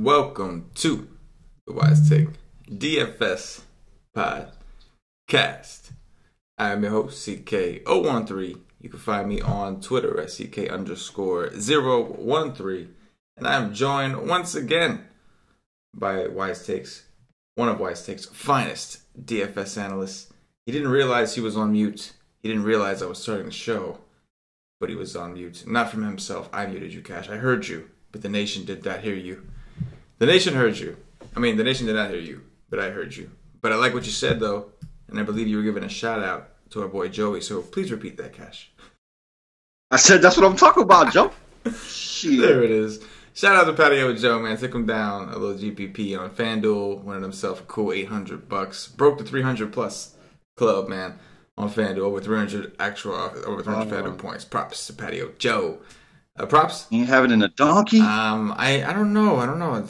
welcome to the Wise Take DFS podcast. I am your host, CK013. You can find me on Twitter at CK_013. And I am joined once again by Wise Takes, one of Wise Takes' finest DFS analysts. He didn't realize he was on mute. He didn't realize I was starting the show, but he was on mute. Not from himself. I muted you, Cash. I heard you, but the nation did not hear you. The nation heard you. I mean, the nation did not hear you, but I heard you. But I like what you said, though, and I believe you were giving a shout-out to our boy Joey, so please repeat that, Cash. I said that's what I'm talking about, Joe. Shit. There it is. Shout out to Patio Joe, man. Took him down a little GPP on FanDuel. Wanted himself a cool $800. Broke the 300-plus club, man, on FanDuel. Over 300 over 300 FanDuel points. Props to Patio Joe. Props? You have it in a donkey? I don't know.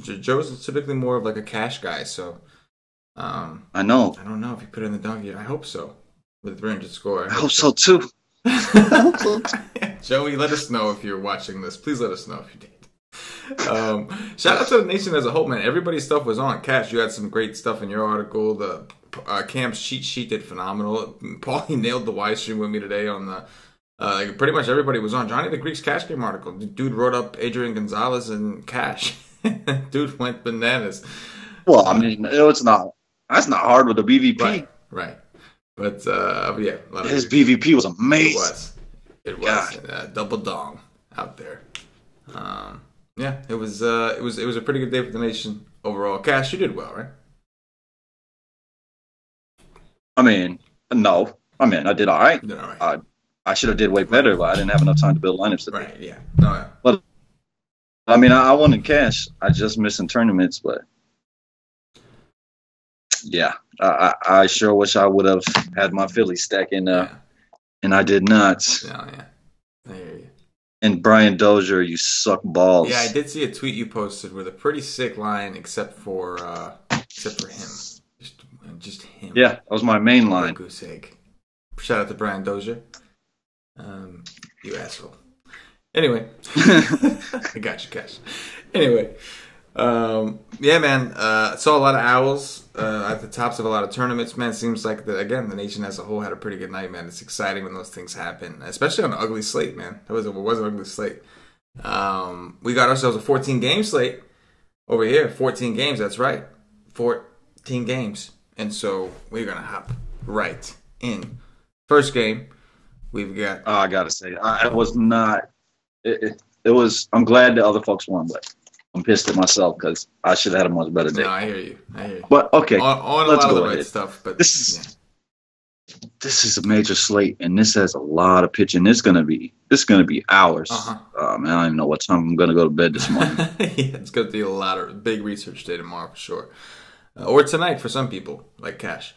Joe's typically more of like a cash guy, so I know. I don't know if you put it in the donkey. I hope so. With a 300 score. I hope so too. Joey, let us know if you're watching this. Please let us know if you did. Shout out to the nation as a whole, man. Everybody's stuff was on. Cash, you had some great stuff in your article. The Cam's cheat sheet did phenomenal. Paulie nailed the Y stream with me today on the pretty much everybody was on. Johnny the Greek's cash game article. Dude wrote up Adrian Gonzalez and cash. Dude went bananas. Well, I mean, it's not. That's not hard with a BVP. Right. But yeah, his BVP was amazing. It was. Double dong out there. Yeah, it was a pretty good day for the nation overall. Cash, you did well, right? I mean, no. I mean, I did all right. You did all right. I should have did way better, but I didn't have enough time to build lineups today. Right, yeah. No, yeah. But, I mean, I wanted cash. I just missed in tournaments, but yeah, I sure wish I would have had my Phillies stack in there, and I did not. Oh, yeah. I hear you. And Brian Dozier, you suck balls. Yeah, I did see a tweet you posted with a pretty sick line, except for him. Just him. Yeah, that was my main line. Goose egg. Shout out to Brian Dozier. You asshole. Anyway, I got you, Cash. Anyway, yeah, man. Saw a lot of owls at the tops of a lot of tournaments, man. Seems like the nation as a whole had a pretty good night, man. It's exciting when those things happen, especially on an ugly slate, man. It was an ugly slate. We got ourselves a 14-game slate over here. 14 games, that's right. 14 games. And so we're going to hop right in. First game, we've got... I got to say, I was not... It was... I'm glad the other folks won, but I'm pissed at myself because I should have had a much better day. No, I hear you. But, okay, on let's a lot go of the ahead. right stuff. But This is a major slate, and this has a lot of pitching. It's gonna be hours. Man, I don't even know what time I'm gonna go to bed this morning. Yeah, it's gonna be a lot of big research day tomorrow for sure, or tonight for some people like Cash.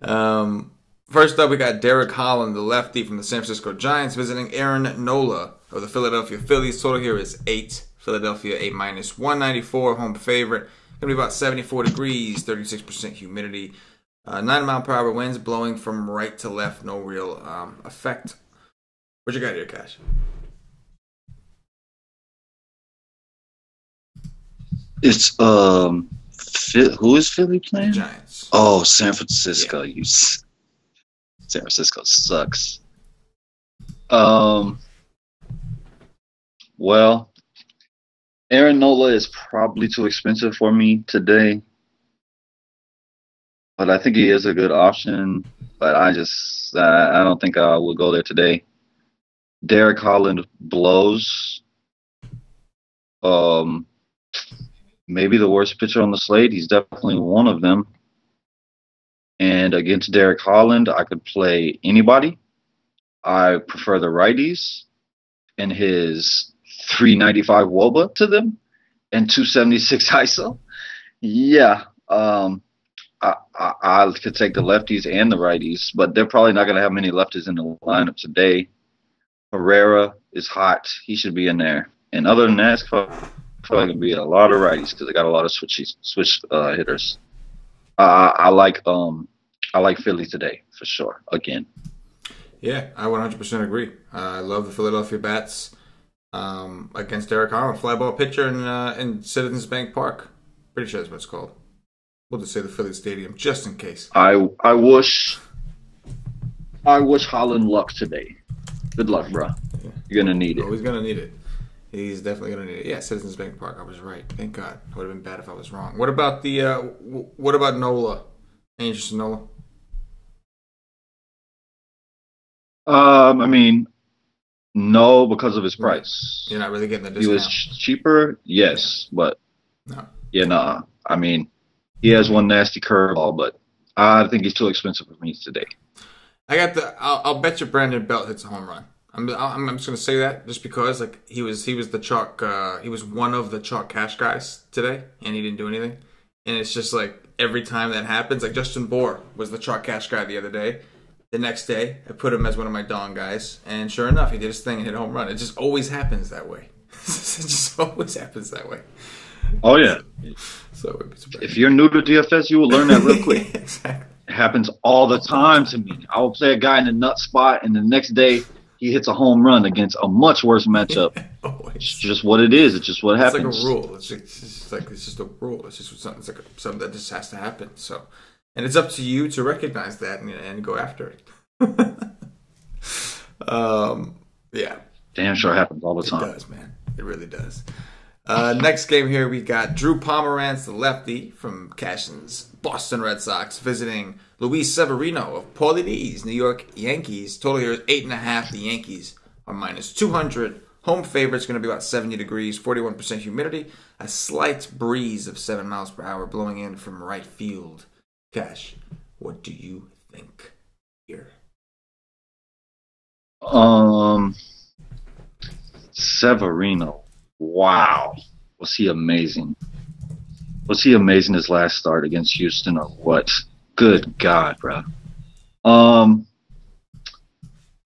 First up, we got Derek Holland, the lefty from the San Francisco Giants, visiting Aaron Nola of the Philadelphia Phillies. Total here is 8. Philadelphia 8 minus 194, home favorite. Gonna be about 74 degrees, 36% humidity. 9-mile-per-hour winds blowing from right to left, no real effect. What you got here, Cash? It's who is Philly playing? Giants. Oh, San Francisco. Yeah. San Francisco sucks. Well, Aaron Nola is probably too expensive for me today. But I think he is a good option. But I don't think I will go there today. Derek Holland blows. Maybe the worst pitcher on the slate. He's definitely one of them. And against Derek Holland, I could play anybody. I prefer the righties and his 395 WOBA to them and 276 ISO. Yeah. I could take the lefties and the righties, but they're probably not going to have many lefties in the lineup today. Herrera is hot. He should be in there. And other than that, it's probably going to be a lot of righties because they got a lot of switch hitters. I like Philly today for sure. Again. Yeah, I 100% agree. I love the Philadelphia bats. against Derek Holland, fly ball pitcher in Citizens Bank Park. Pretty sure that's what it's called. We'll just say the Phillies Stadium, just in case. I wish Holland luck today. Good luck, bro. Yeah. You're gonna need it. Oh, he's gonna need it. He's definitely gonna need it. Yeah, Citizens Bank Park. I was right. Thank God. It would have been bad if I was wrong. What about what about Nola? Any interest in Nola? I mean, no, because of his price. You're not really getting the discount. He was cheaper, yes, but no. Yeah, nah. I mean, he has one nasty curveball, but I think he's too expensive for me today. I'll bet you Brandon Belt hits a home run. I'm just gonna say that just because like he was the chalk he was one of the chalk cash guys today and he didn't do anything. And it's just like every time that happens, like Justin Bohr was the chalk cash guy the other day. The next day, I put him as one of my Dawn guys, and sure enough, he did his thing and hit a home run. It just always happens that way. It just always happens that way. Oh yeah. So if you're new to DFS, you will learn that real quick. Exactly. It happens all the time to me. I will play a guy in a nut spot, and the next day he hits a home run against a much worse matchup. It's just what it is. It's just what happens. It's like a rule. It's just a rule. It's just something. It's like something that just has to happen. So, and it's up to you to recognize that and go after it. Yeah. Damn sure happens all the time. It does, man. It really does. Next game here, we got Drew Pomeranz, the lefty from Cashin's Boston Red Sox, visiting Luis Severino of Paulie D's New York Yankees. Total here is 8.5. The Yankees are minus 200. Home favorite's going to be about 70 degrees, 41% humidity, a slight breeze of 7 miles per hour blowing in from right field. Cash, what do you think here? Severino. Wow. Was he amazing? Was he amazing his last start against Houston or what? Good God, bro.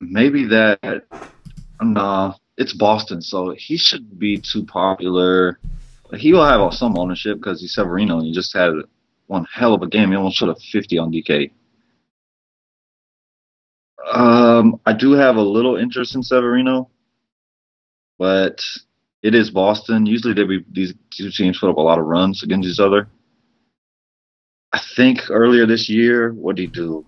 Maybe that. Nah, it's Boston, so he shouldn't be too popular. He will have some ownership because he's Severino and he just had one hell of a game. He almost shot a 50 on DK. I do have a little interest in Severino, but it is Boston. Usually these two teams put up a lot of runs against each other. I think earlier this year, what did he do?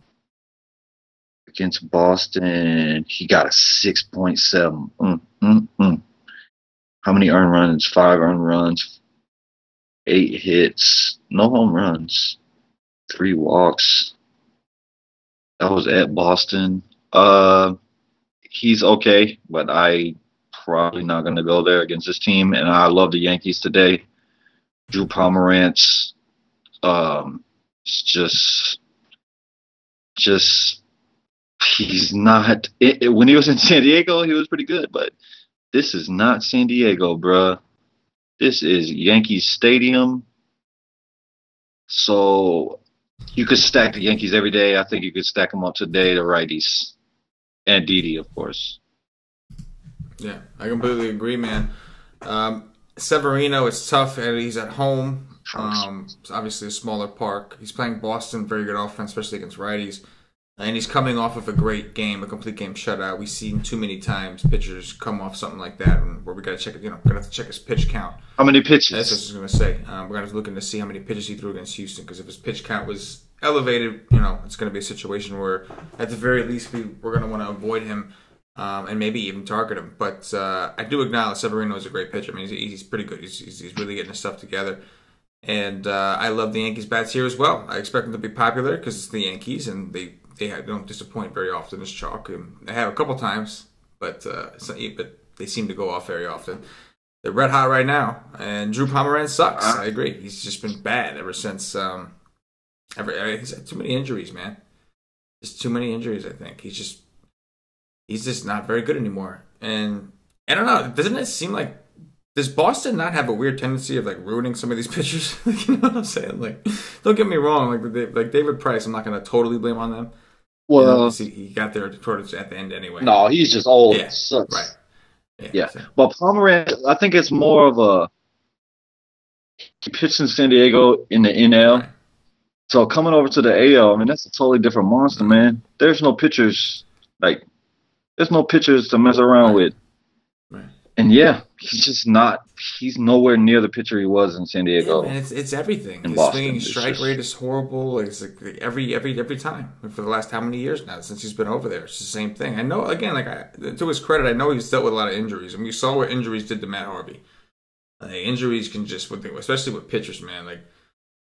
Against Boston, he got a 6.7. How many earned runs? 5 earned runs, 8 hits, no home runs, 3 walks. That was at Boston. He's okay, but I probably not going to go there against this team. And I love the Yankees today. Drew Pomeranz, just he's not. When he was in San Diego, he was pretty good, but this is not San Diego, bruh. This is Yankee Stadium. So you could stack the Yankees every day. I think you could stack them up today, the righties. And Didi, of course. Yeah, I completely agree, man. Severino, it's tough, and he's at home. It's obviously a smaller park. He's playing Boston, very good offense, especially against righties. And he's coming off of a great game, a complete game shutout. We've seen too many times pitchers come off something like that, and where we got to check it. We're gonna have to check his pitch count. How many pitches? That's what I was gonna say. We're gonna be looking to see how many pitches he threw against Houston, because if his pitch count was elevated, it's gonna be a situation where, at the very least, we're gonna want to avoid him, and maybe even target him. But I do acknowledge Severino is a great pitcher. I mean, he's pretty good. He's really getting his stuff together. And I love the Yankees bats here as well. I expect them to be popular because it's the Yankees, and they don't disappoint very often as chalk. They have a couple times, but they seem to go off very often. They're red hot right now, and Drew Pomeranz sucks. I agree. He's just been bad ever since. He's had too many injuries, man. Just too many injuries. I think he's just not very good anymore. And I don't know. Doesn't it seem like, does Boston not have a weird tendency of like ruining some of these pitchers? You know what I'm saying? Like, don't get me wrong. Like David Price, I'm not going to totally blame on them. Well, he got there towards at the end anyway. No, he's just old. Yeah, sucks. Right. Yeah. But Pomeranz, I think it's more of a, he pitched in San Diego in the NL. Right. So coming over to the AL, I mean, that's a totally different monster, man. There's no pitchers to mess around with. Right. And yeah, he's just not. He's nowhere near the pitcher he was in San Yeah, Diego. man, it's everything. In His Boston, swinging it's strike just rate is horrible. It's like every time for the last how many years now since he's been over there. It's the same thing. I know. Again, to his credit, I know he's dealt with a lot of injuries, and we saw what injuries did to Matt Harvey. Injuries can just, especially with pitchers, man. Like,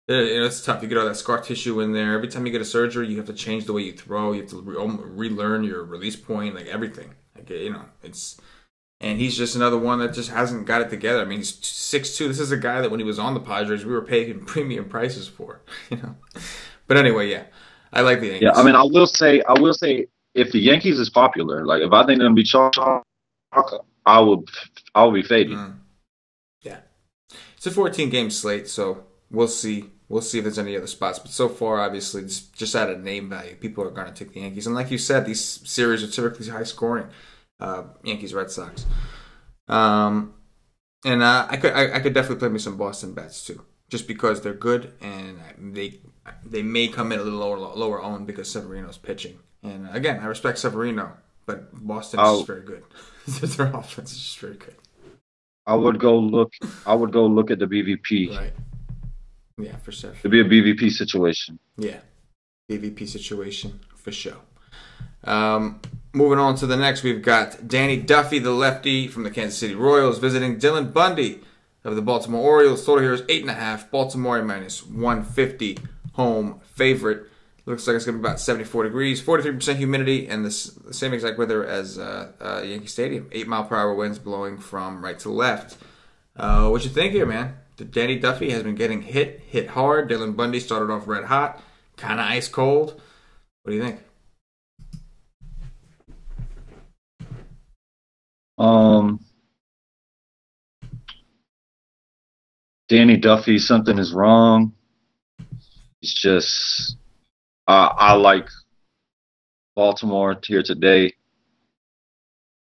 it's tough. You get all that scar tissue in there. Every time you get a surgery, you have to change the way you throw. You have to relearn your release point, like everything. Like, it's. And he's just another one that just hasn't got it together. I mean, he's 6'2". This is a guy that when he was on the Padres, we were paying premium prices for. But anyway, yeah, I like the Yankees. Yeah, I mean, I will say, if the Yankees is popular, like if I think they're gonna be chalk, I will be fading. Yeah, it's a 14-game slate, so we'll see. We'll see if there's any other spots. But so far, obviously, just out of name value, people are going to take the Yankees. And like you said, these series are typically high scoring. Yankees, Red Sox, and I could definitely play me some Boston bets too, just because they're good and they may come in a little lower owned because Severino's pitching. And again, I respect Severino, but Boston is just very good. Their offense is just very good. I would go look at the BVP. Right. Yeah, for sure. It'd be a BVP situation. Yeah, BVP situation for sure. Moving on to the next, we've got Danny Duffy, the lefty from the Kansas City Royals, visiting Dylan Bundy of the Baltimore Orioles. Total here is 8.5. Baltimore minus 150. Home favorite. Looks like it's going to be about 74 degrees, 43% humidity, and the same exact weather as Yankee Stadium. 8-mile-per-hour winds blowing from right to left. What you think here, man? Danny Duffy has been getting hit hard. Dylan Bundy started off red hot, kind of ice cold. What do you think? Danny Duffy, something is wrong. It's just, I like Baltimore here today.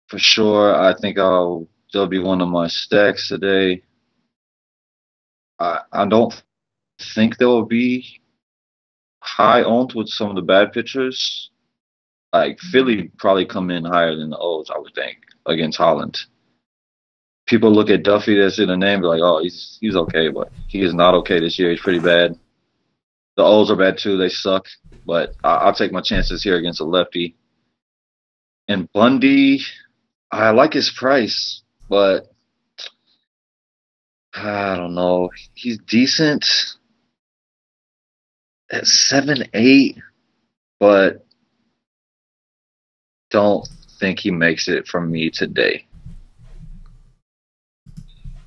For sure, I think they'll be one of my stacks today. I don't think they'll be high owned with some of the bad pitchers. Like Philly probably come in higher than the O's, I would think, against Holland. People look at Duffy, that's in the name, be like, oh, he's okay, but he is not okay this year. He's pretty bad. The O's are bad too. They suck. But I'll take my chances here against a lefty. And Bundy, I like his price, but I don't know. He's decent at 7-8, but don't think he makes it from me today.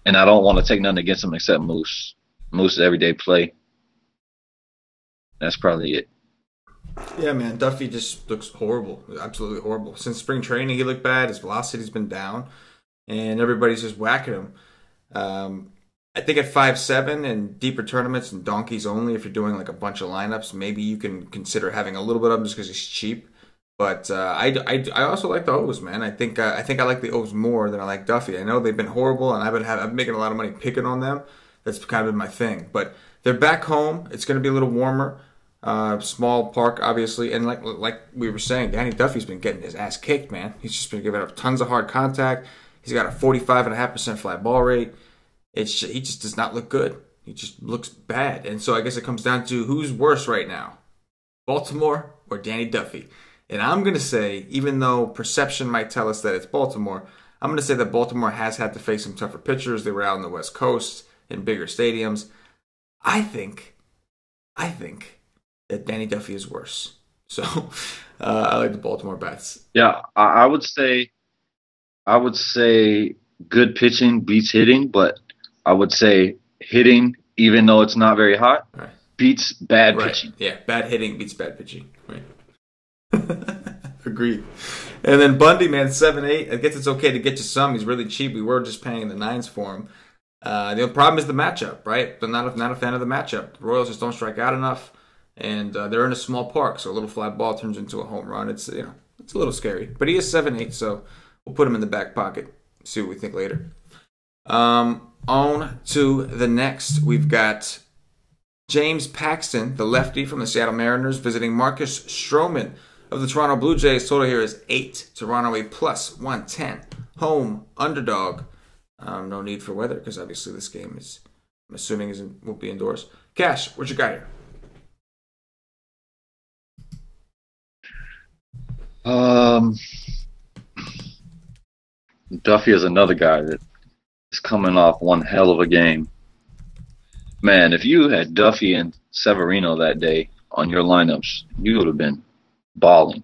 And I don't want to take nothing against him except Moose. Moose is everyday play. That's probably it. Yeah, man. Duffy just looks horrible. Absolutely horrible. Since spring training, he looked bad. His velocity's been down. And everybody's just whacking him. I think at 5'7" and deeper tournaments and donkeys only, if you're doing like a bunch of lineups, maybe you can consider having a little bit of him just because he's cheap. But I also like the O's, man. I think I like the O's more than I like Duffy. I know they've been horrible, and I've been making a lot of money picking on them. That's kind of been my thing. But they're back home. It's going to be a little warmer. Small park, obviously, and like we were saying, Danny Duffy's been getting his ass kicked, man. He's just been giving up tons of hard contact. He's got a 45.5% fly ball rate. He just does not look good. He just looks bad. And so I guess it comes down to who's worse right now, Baltimore or Danny Duffy. And I'm going to say, even though perception might tell us that it's Baltimore, I'm going to say that Baltimore has had to face some tougher pitchers. They were out on the West Coast in bigger stadiums. I think that Danny Duffy is worse. So I like the Baltimore bats. Yeah, I would say good pitching beats hitting, but I would say hitting, even though it's not very hot, right, beats bad pitching. Yeah, bad hitting beats bad pitching. Right. Agreed. And then Bundy, man, 7-8. I guess it's okay to get you some. He's really cheap. We were just paying the 9s for him. The problem is the matchup, right? But not a fan of the matchup. The Royals just don't strike out enough, and they're in a small park, so a little fly ball turns into a home run. It's a little scary. But he is 7-8, so we'll put him in the back pocket. See what we think later. On to the next. We've got James Paxton, the lefty from the Seattle Mariners, visiting Marcus Stroman of the Toronto Blue Jays. Total here is 8. Toronto a plus 110. home, underdog. No need for weather because obviously this game is, I'm assuming, will be indoors. Cash, what you got here? Duffy is another guy that is coming off one hell of a game. Man, if you had Duffy and Severino that day on your lineups, you would have been balling.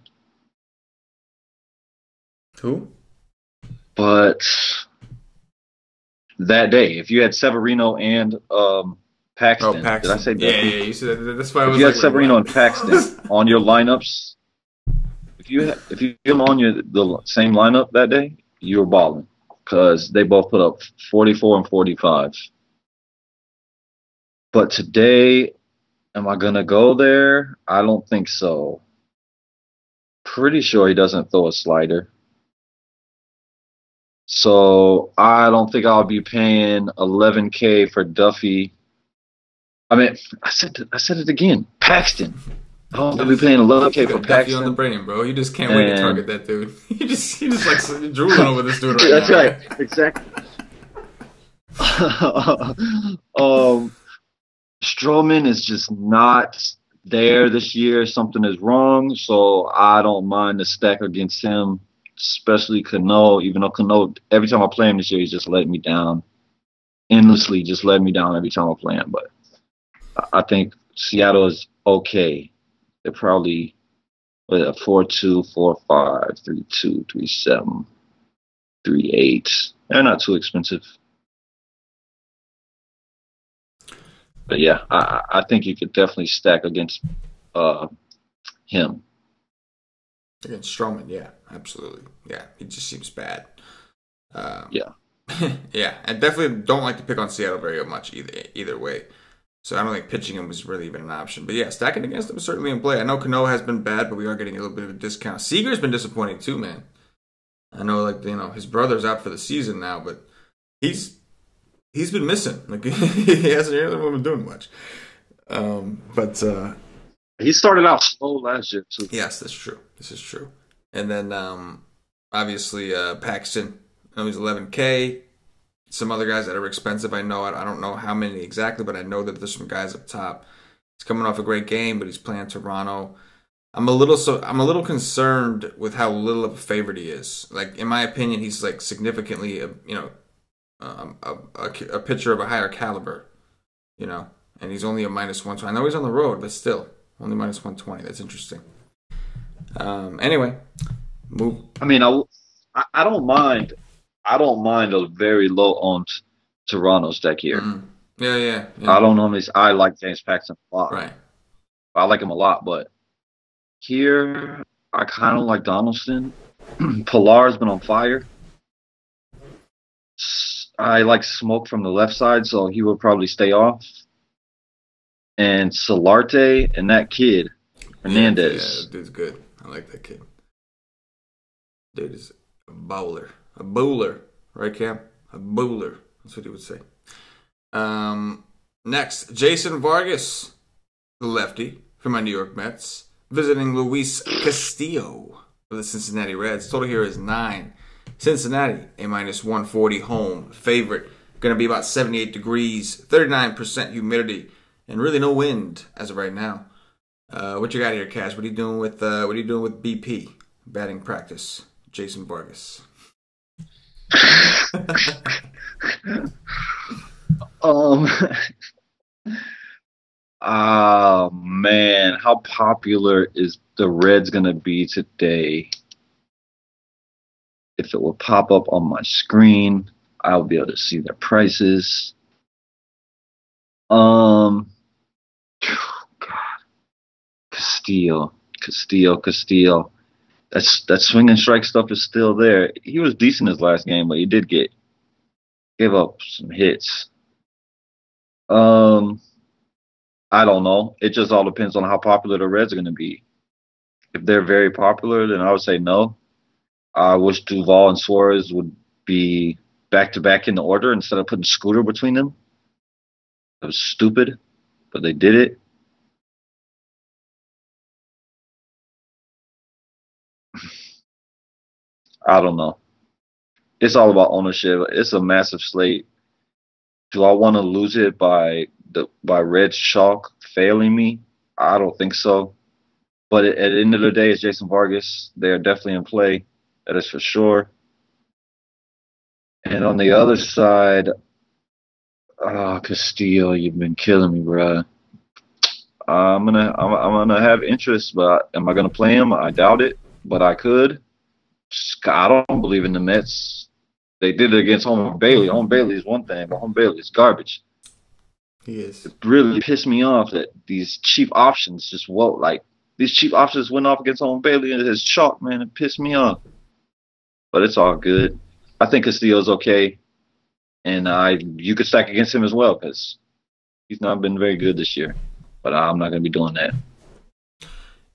Who? But that day, if you had Severino and Paxton, Paxton. did I say Duffy? Yeah. You said that. That's why I was if you like, had Severino and Paxton on your lineups, if you had them on the same lineup that day, you were balling because they both put up 44 and 45. But today, am I gonna go there? I don't think so. Pretty sure he doesn't throw a slider. So I don't think I'll be paying $11K for Duffy. I mean, I said it again. Paxton. I'll be paying $11K for Paxton. Duffy on the brain, bro. You just can't wait to target that dude. He just like drooling over this dude right That's now. That's right. Exactly. Stroman is just not there this year. Something is wrong, so I don't mind the stack against him, especially Cano. Even though Cano, every time I play him this year, he's just letting me down endlessly. Just letting me down every time I play him. But I think Seattle is okay. They're probably 4-2, 4-5, 3-2, 3-7, 3-8. They're not too expensive. But yeah, I think you could definitely stack against him. Against Stroman, yeah, absolutely. Yeah, he just seems bad. Yeah. Yeah, and definitely don't like to pick on Seattle very much either way. So I don't think pitching him was really even an option. But yeah, stacking against him is certainly in play. I know Cano has been bad, but we are getting a little bit of a discount. Seager's been disappointing too, man. I know, his brother's out for the season now, but he's been missing. Like he hasn't really been doing much. But he started out slow last year too. Yes, that's true. This is true. And then obviously Paxton. I know he's 11K. Some other guys that are expensive. I know. I don't know how many exactly, but I know that there's some guys up top. He's coming off a great game, but he's playing Toronto. I'm a little concerned with how little of a favorite he is. Like in my opinion, he's like significantly a pitcher of a higher caliber, and he's only a -120. I know he's on the road, but still only -120. That's interesting. Anyway, move. I mean, I don't mind. I don't mind a very low owned Toronto stack here. Yeah. I don't normally. I like James Paxton a lot. Right. I like him a lot, but here I kind of like Donaldson. Pillar's been on fire. I like Smoke from the left side, so he will probably stay off. And Solarte and that kid, Hernandez. Yeah, dude's good. I like that kid. Dude is a bowler. A bowler. Right, Cam? A bowler. That's what he would say. Next, Jason Vargas, the lefty from my New York Mets, visiting Luis Castillo for the Cincinnati Reds. Total here is 9. Cincinnati, a -140 home favorite. Going to be about 78 degrees, 39% humidity, and really no wind as of right now. What you got here, Cash? What are you doing with BP batting practice? Jason Vargas. Oh man, how popular is the Reds gonna be today? If it will pop up on my screen, I'll be able to see their prices. God, Castillo. That swing and strike stuff is still there. He was decent his last game, but he did give up some hits. I don't know. It just all depends on how popular the Reds are going to be. If they're very popular, then I would say no. I wish Duvall and Suarez would be back-to-back in the order instead of putting Scooter between them. That was stupid, but they did it. I don't know. it's all about ownership. It's a massive slate. Do I want to lose it by Red Chalk failing me? I don't think so. But at the end of the day, it's Jason Vargas. They're definitely in play. That is for sure. And on the other side, Castillo, you've been killing me, bro. I'm gonna have interest, but am I gonna play him? I doubt it, but I could. I don't believe in the Mets. They did it against Homer Bailey. Homer Bailey is one thing, but Homer Bailey is garbage. He is. It really pissed me off that these cheap options just these cheap options went off against Homer Bailey and his chalk, man. It pissed me off. But it's all good. I think Castillo's okay, and you could stack against him as well because he's not been very good this year. But I'm not going to be doing that.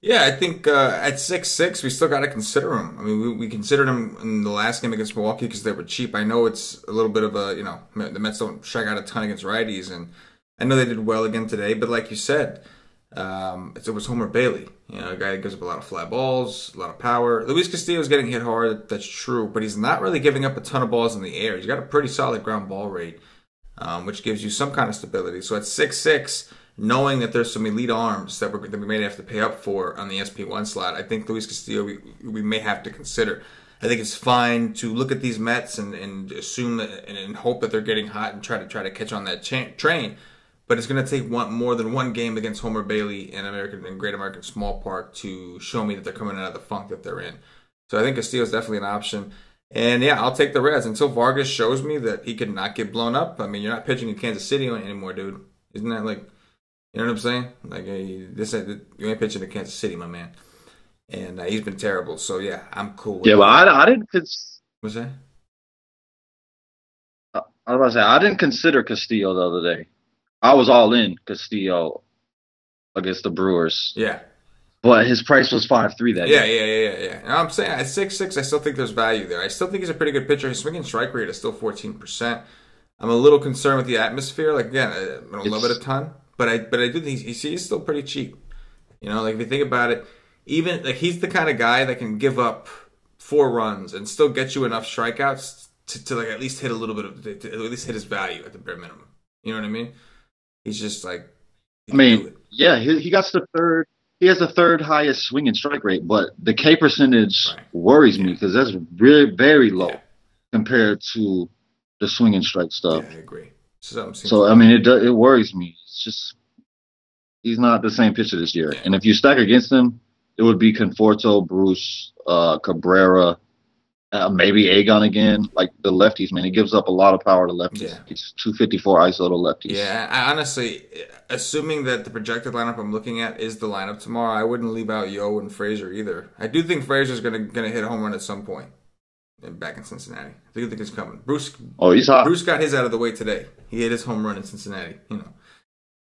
Yeah, I think at 6-6, we still got to consider him. I mean, we considered him in the last game against Milwaukee because they were cheap. I know it's a little bit of a, the Mets don't strike out a ton against righties, and I know they did well again today. But like you said, it was Homer Bailey, a guy that gives up a lot of fly balls, a lot of power. Luis Castillo's getting hit hard, that's true, but he's not really giving up a ton of balls in the air. He's got a pretty solid ground ball rate, which gives you some kind of stability. So at 6-6, knowing that there's some elite arms that we may have to pay up for on the SP1 slot, I think Luis Castillo we may have to consider. I think it's fine to look at these Mets and assume that and hope that they're getting hot and try to catch on that train. But it's going to take more than one game against Homer Bailey in Great American Small Park to show me that they're coming out of the funk that they're in. So I think Castillo's definitely an option. And yeah, I'll take the Reds until Vargas shows me that he can not get blown up. I mean, you're not pitching in Kansas City anymore, dude. Isn't that like, you know what I'm saying? Like, you ain't pitching in Kansas City, my man. And he's been terrible. So yeah, I'm cool with that. But I didn't. What's that? I was about to say I didn't consider Castillo the other day. I was all in Castillo against the Brewers. Yeah. But his price was 5.3 that day. Yeah. And I'm saying at 6.6, I still think there's value there. I still think he's a pretty good pitcher. His swinging strike rate is still 14%. I'm a little concerned with the atmosphere. Like, again, I don't love it a ton. But I do think he's still pretty cheap. Like if you think about it, even like he's the kind of guy that can give up 4 runs and still get you enough strikeouts to like at least hit a little bit of to at least hit his value at the bare minimum. You know what I mean? He's just like, yeah, he got the third. He has the third highest swinging strike rate, but the K percentage worries me because that's really very low compared to the swinging strike stuff. Yeah, I agree. So I mean, it worries me. It's just he's not the same pitcher this year. And if you stack against him, it would be Conforto, Bruce, Cabrera, maybe Agon again, like the lefties, man. He gives up a lot of power to lefties. Yeah. He's 254 ISO to lefties. Yeah, I honestly, assuming that the projected lineup I'm looking at is the lineup tomorrow, I wouldn't leave out Yo and Frazier either. I do think Frazier's gonna hit a home run at some point back in Cincinnati. I do think it's coming. He's hot. Bruce got his out of the way today. He hit his home run in Cincinnati. I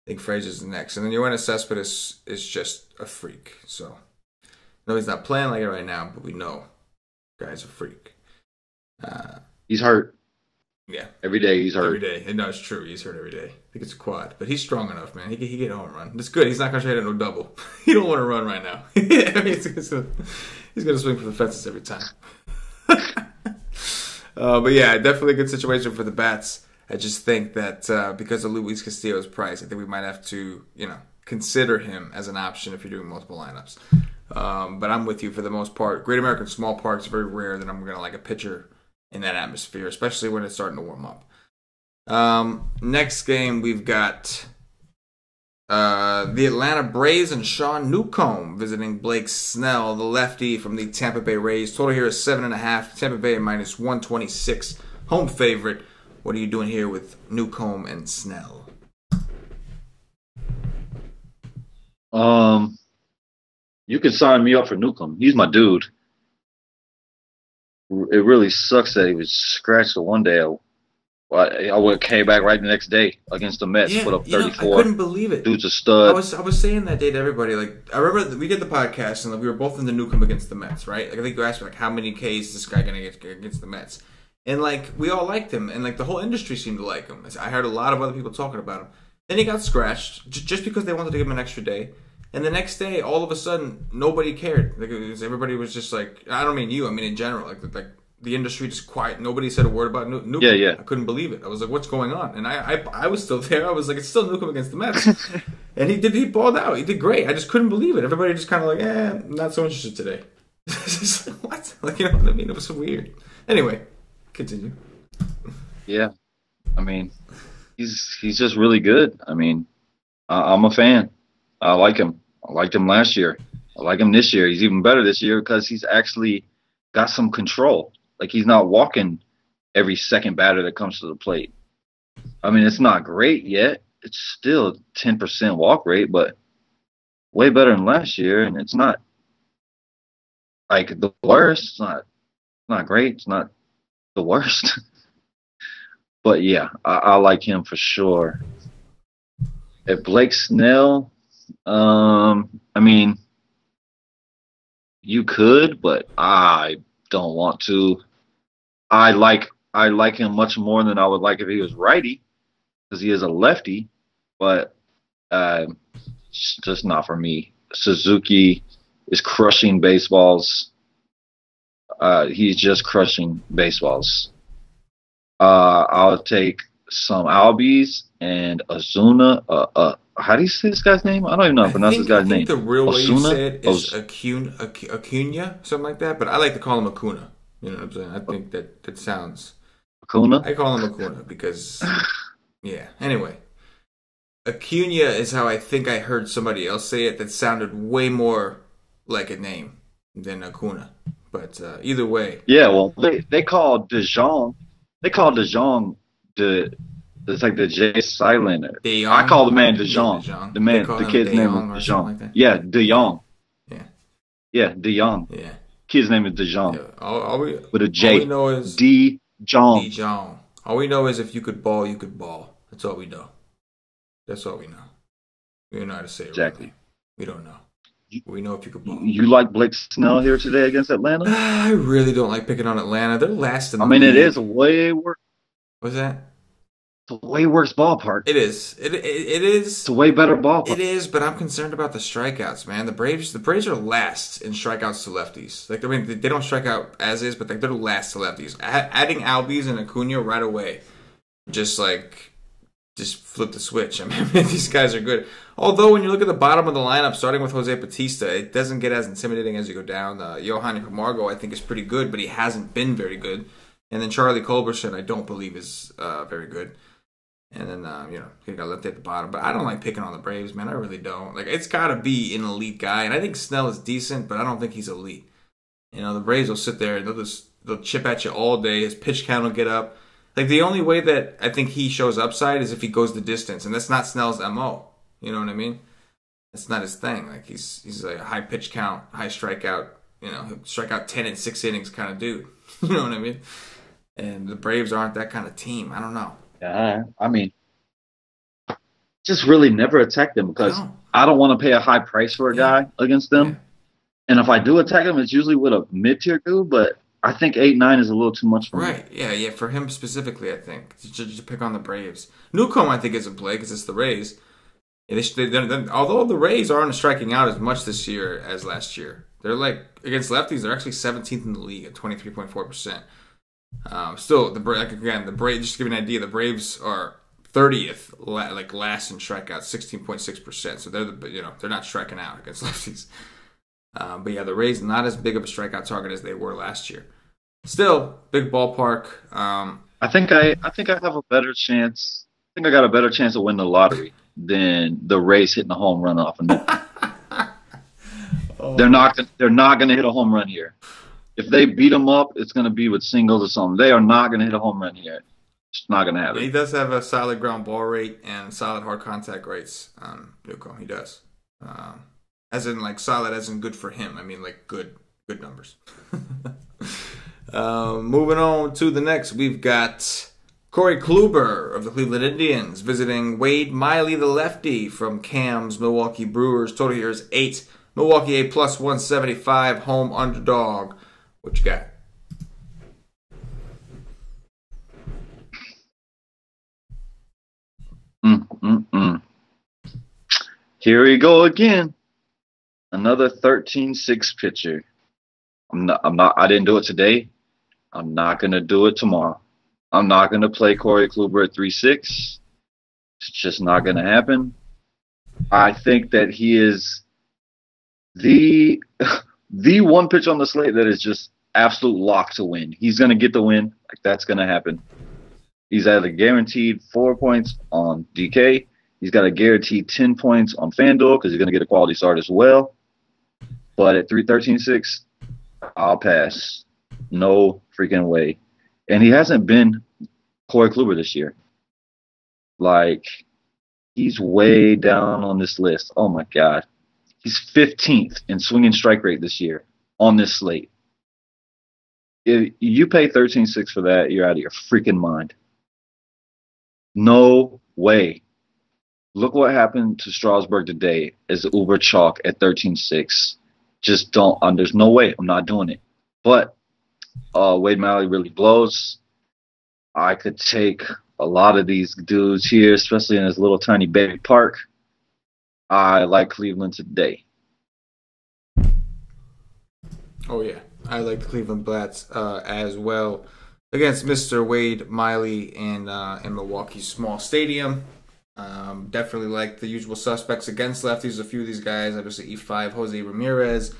think Frazier's the next. And then Yoenis Cespedes is just a freak. So, no, he's not playing like it right now, but we know. Guy's a freak. He's hurt. Yeah. Every day he's hurt. Every day. No, it's true. He's hurt every day. I think it's a quad. But he's strong enough, man. He can get a home run. That's good. He's not going to try to hit no double. He don't want to run right now. I mean, he's going to swing for the fences every time. But yeah, definitely a good situation for the Bats. I just think that because of Luis Castillo's price, I think we might have to, consider him as an option if you're doing multiple lineups. But I'm with you for the most part. Great American Small Park is very rare that I'm going to like a pitcher in that atmosphere, especially when it's starting to warm up. Next game, we've got the Atlanta Braves and Sean Newcomb visiting Blake Snell, the lefty from the Tampa Bay Rays. Total here is 7.5. Tampa Bay minus 126. Home favorite. What are you doing here with Newcomb and Snell? You can sign me up for Newcomb. He's my dude. It really sucks that he was scratched the one day. I would have came back right the next day against the Mets, put up 34. I couldn't believe it. Dude's a stud. I was saying that day to everybody. Like, I remember we did the podcast and we were both in the Newcomb against the Mets, right? Like, I think you asked me like how many Ks is this guy gonna get against the Mets, and like we all liked him, and like the whole industry seemed to like him. I heard a lot of other people talking about him. Then he got scratched just because they wanted to give him an extra day. And the next day, all of a sudden, nobody cared. Like everybody was just like, I don't mean you, I mean in general. Like the industry just quiet. Nobody said a word about Newcomb. Yeah. I couldn't believe it. I was like, what's going on? And I was still there. I was like, it's still Newcomb against the Mets. And he balled out. He did great. I just couldn't believe it. Everybody just kind of like, not so interested today. Just like, what? Like, you know what I mean? It was so weird. Anyway, continue. Yeah. I mean, he's just really good. I mean, I'm a fan. I like him. I liked him last year. I like him this year. He's even better this year because he's actually got some control. Like, he's not walking every second batter that comes to the plate. I mean, it's not great yet. It's still 10% walk rate, but way better than last year. And it's not like the worst. It's not great. It's not the worst. But yeah, I like him for sure. If Blake Snell, I mean, you could, but I don't want to. I like him much more than I would like if he was righty, because he is a lefty. But it's just not for me. Suzuki is crushing baseballs. He's just crushing baseballs. I'll take some Albies and Ozuna. How do you say this guy's name? I don't even know how to pronounce this guy's name. The real way you say it is Ozuna? Acuna, something like that. But I like to call him Acuna. You know what I'm saying? I think that sounds... Acuna? I call him Acuna because... Yeah. Anyway. Acuna is how I think I heard somebody else say it that sounded way more like a name than Acuna. But either way... Yeah, well, they call DeJong... They call DeJong it's like the J silent. I call the man DeJong. The kid's name is DeJong. Like yeah, DeJong. Yeah. Yeah, DeJong. Yeah. Kid's name is DeJong. Yeah. With a J. All we know is DeJong. All we know is if you could ball, you could ball. That's all we know. That's all we know. We don't know how to say it. Exactly. Right. We don't know. We know if you could ball. You like Blake Snell here today against Atlanta? I really don't like picking on Atlanta. They're last in the league. It is way worse. What's that? It's a way worse ballpark. It is. It is. It's a way better ballpark. It is, but I'm concerned about the strikeouts, man. The Braves are last in strikeouts to lefties. Like, I mean, they don't strike out as is, but they're last to lefties. Adding Albies and Acuna right away, just flip the switch. I mean, these guys are good. Although, when you look at the bottom of the lineup, starting with Jose Bautista, it doesn't get as intimidating as you go down. Yohani Camargo, I think, is pretty good, but he hasn't been very good. And then Charlie Culberson, I don't believe is very good. And then, he got left at the bottom. But I don't like picking on the Braves, man. I really don't. Like, it's got to be an elite guy. And I think Snell is decent, but I don't think he's elite. You know, the Braves will sit there and they'll chip at you all day. His pitch count will get up. Like, the only way that I think he shows upside is if he goes the distance. And that's not Snell's MO. You know what I mean? That's not his thing. Like, he's a high pitch count, high strikeout, he'll strike out 10 in 6 innings kind of dude. You know what I mean? And the Braves aren't that kind of team. I don't know. Yeah, I mean, just really never attack them because I don't want to pay a high price for a guy against them. Yeah. And if I do attack him, it's usually with a mid-tier dude, but I think 8-9 is a little too much for me. Right, yeah, for him specifically, I think. To pick on the Braves. Newcomb, I think, isn't play because it's the Rays. Yeah, although the Rays aren't striking out as much this year as last year. They're against lefties, they're actually 17th in the league at 23.4%. Still, the Braves. Just to give you an idea, the Braves are 30th, last in strikeouts, 16.6%. So they're not striking out against lefties. But yeah, the Rays not as big of a strikeout target as they were last year. Still, big ballpark. I think I have a better chance. I think I got a better chance to win the lottery than the Rays hitting a home run off of them. They're not going to hit a home run here. If they beat them up, it's going to be with singles or something. They are not going to hit a home run here. It's not going to happen. He does have a solid ground ball rate and solid hard contact rates. Newcomb, he does. As in, solid, as in good for him. I mean, good numbers. Moving on to the next, we've got Corey Kluber of the Cleveland Indians visiting Wade Miley, the lefty, from Cam's Milwaukee Brewers. Total here is 8. Milwaukee A plus 175, home underdog. What you got? Here we go again. Another 13-6 pitcher. I didn't do it today. I'm not going to do it tomorrow. I'm not going to play Corey Kluber at 3-6. It's just not going to happen. I think that he is the the one pitch on the slate that is just absolute lock to win. He's going to get the win. Like, that's going to happen. He's at a guaranteed 4 points on DK. He's got a guaranteed 10 points on FanDuel because he's going to get a quality start as well. But at 313.6, I'll pass. No freaking way. And he hasn't been Corey Kluber this year. Like, he's way down on this list. Oh, my God. He's 15th in swinging strike rate this year on this slate. If you pay 13.6 for that, you're out of your freaking mind. No way. Look what happened to Strasburg today as Uber chalk at 13.6. Just don't. There's no way. I'm not doing it. But Wade Miley really blows. I could take a lot of these dudes here, especially in this little tiny baby park. I like Cleveland today. Oh, yeah. I like the Cleveland Blats as well against Mr. Wade Miley in Milwaukee's small stadium. Definitely like the usual suspects against lefties. A few of these guys, obviously E5, Jose Ramirez,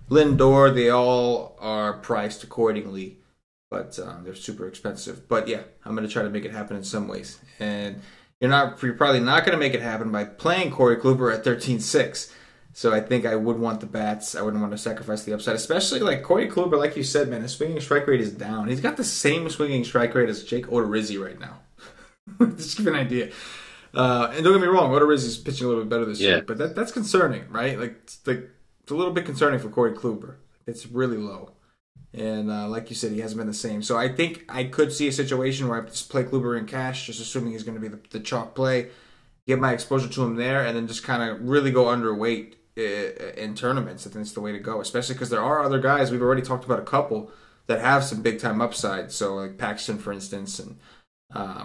Lindor, they all are priced accordingly, but they're super expensive. But yeah, I'm going to try to make it happen in some ways. And you're probably not going to make it happen by playing Corey Kluber at 13.6. So I think I would want the bats. I wouldn't want to sacrifice the upside, especially like Corey Kluber, like you said, man, his swinging strike rate is down. He's got the same swinging strike rate as Jake Odorizzi right now. Just to give you an idea. And don't get me wrong, Odorizzi's pitching a little bit better this year, but that's concerning, right? It's a little bit concerning for Corey Kluber. It's really low. And like you said, he hasn't been the same. So I think I could see a situation where I just play Kluber in cash, just assuming he's going to be the chalk play, get my exposure to him there, and then just kind of really go underweight in tournaments. I think it's the way to go, especially because there are other guys. We've already talked about a couple that have some big-time upside. So like Paxton, for instance, and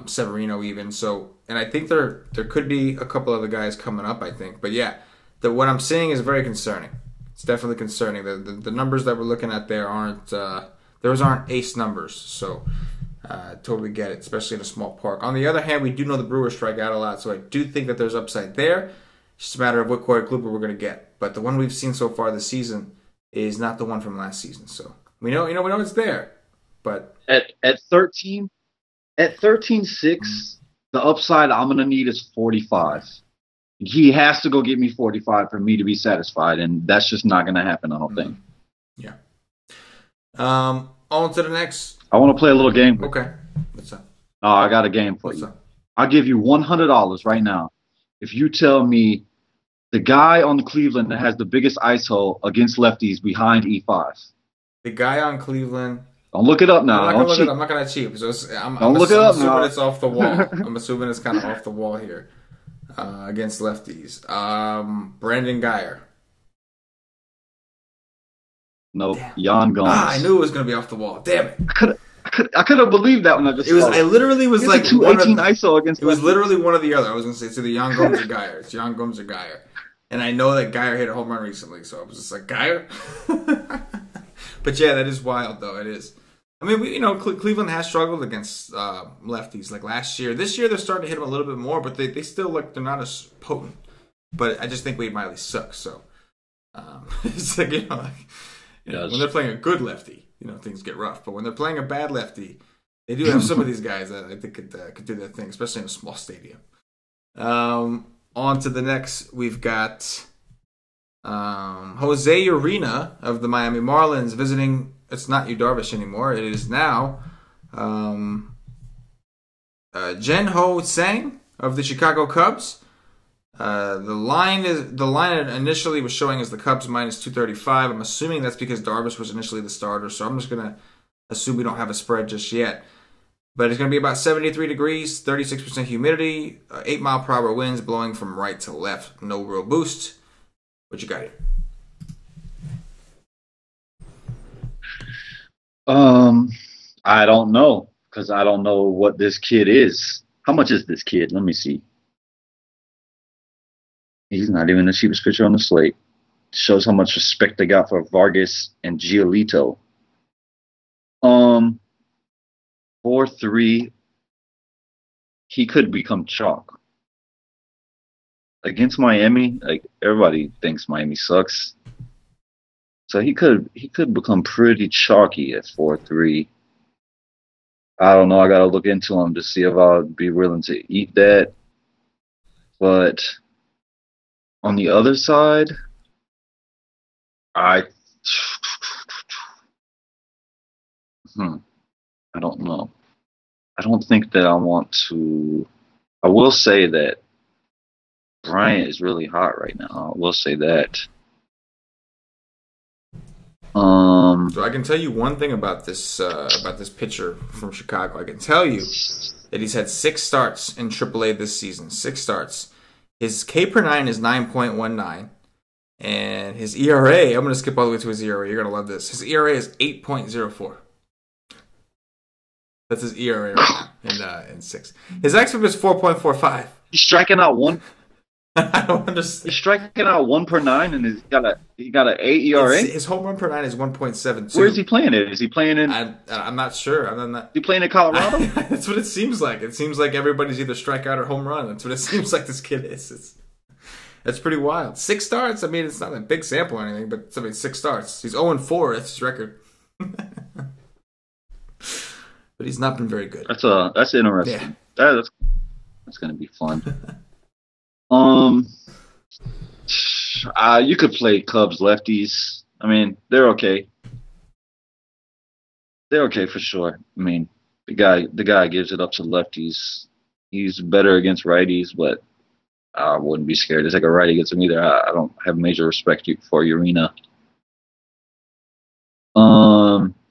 Severino even. So, and I think there could be a couple other guys coming up, I think. But yeah, what I'm seeing is very concerning. It's definitely concerning. The numbers that we're looking at there those aren't ace numbers. So totally get it, especially in a small park. On the other hand, we do know the Brewers strike out a lot, so I do think that there's upside there. It's just a matter of what Corey Kluber we're going to get. But the one we've seen so far this season is not the one from last season. So we know it's there. But at 13. At 13.6, the upside I'm going to need is 45. He has to go get me 45 for me to be satisfied, and that's just not going to happen, I don't think. Yeah. On to the next. I want to play a little game. Okay. What's up? Oh, I got a game for you. I'll give you $100 right now if you tell me the guy on the Cleveland that has the biggest ISO against lefties behind E5. The guy on Cleveland... Don't look it up now. I'm not going to cheat. So I'm look it up now. I'm assuming it's off the wall. I'm assuming it's kind of off the wall here against lefties. Brandon Guyer. Nope. Jan Gomes. I knew it was going to be off the wall. Damn it. I could have believed that when I just saw it. I literally was like... 218 ISO against it was literally one or the other. I was going to say it's either Jan Gomes or Guyer. It's Jan Gomes or Guyer. And I know that Guyer hit a home run recently, so I was just like, Guyer? But yeah, that is wild, though. It is. I mean, Cleveland has struggled against lefties like last year. This year, they're starting to hit them a little bit more, but they still they're not as potent. But I just think Wade Miley sucks. So it's like when they're playing a good lefty, things get rough. But when they're playing a bad lefty, they do have some of these guys that I think could do that thing, especially in a small stadium. On to the next, we've got Jose Urena of the Miami Marlins visiting. It's not Yu Darvish anymore. It is now Jen-Ho Tseng of the Chicago Cubs. The line initially was showing as the Cubs minus 235. I'm assuming that's because Darvish was initially the starter, so I'm just gonna assume we don't have a spread just yet. But it's gonna be about 73 degrees, 36% humidity, 8-mile-per-hour winds blowing from right to left. No real boost. What you got here? I don't know, because I don't know what this kid is. How much is this kid? Let me see. He's not even the cheapest pitcher on the slate. Shows how much respect they got for Vargas and Giolito. 4-3, he could become chalk. Against Miami, like everybody thinks Miami sucks. So he could become pretty chalky at 4-3. I don't know. I gotta look into him to see if I'll be willing to eat that. But on the other side, I I don't know. I don't think that I want to. I will say that Bryant is really hot right now. I will say that. So I can tell you one thing about this pitcher from Chicago. I can tell you that he's had 6 starts in AAA this season. 6 starts. His K per 9 is 9.19, and his ERA. I'm going to skip all the way to his ERA. You're going to love this. His ERA is 8.04. That's his ERA right now in 6. His xFIP is 4.45. He's striking out one. I don't understand. He's striking out 1 per 9, and he got an 8 ERA. His home run per 9 is 1.72. Where is he playing it? Is he playing in? I'm not sure. Is he playing in Colorado? That's what it seems like. It seems like everybody's either strikeout or home run. That's what it seems like this kid is. That's pretty wild. 6 starts. I mean, it's not a big sample or anything, but 6 starts. He's 0-4. That's his record. But he's not been very good. That's interesting. Yeah. That's gonna be fun. You could play Cubs lefties. I mean, they're okay. They're okay for sure. I mean, the guy gives it up to lefties. He's better against righties, but I wouldn't be scared to take a righty against him either. I don't have major respect for Urena.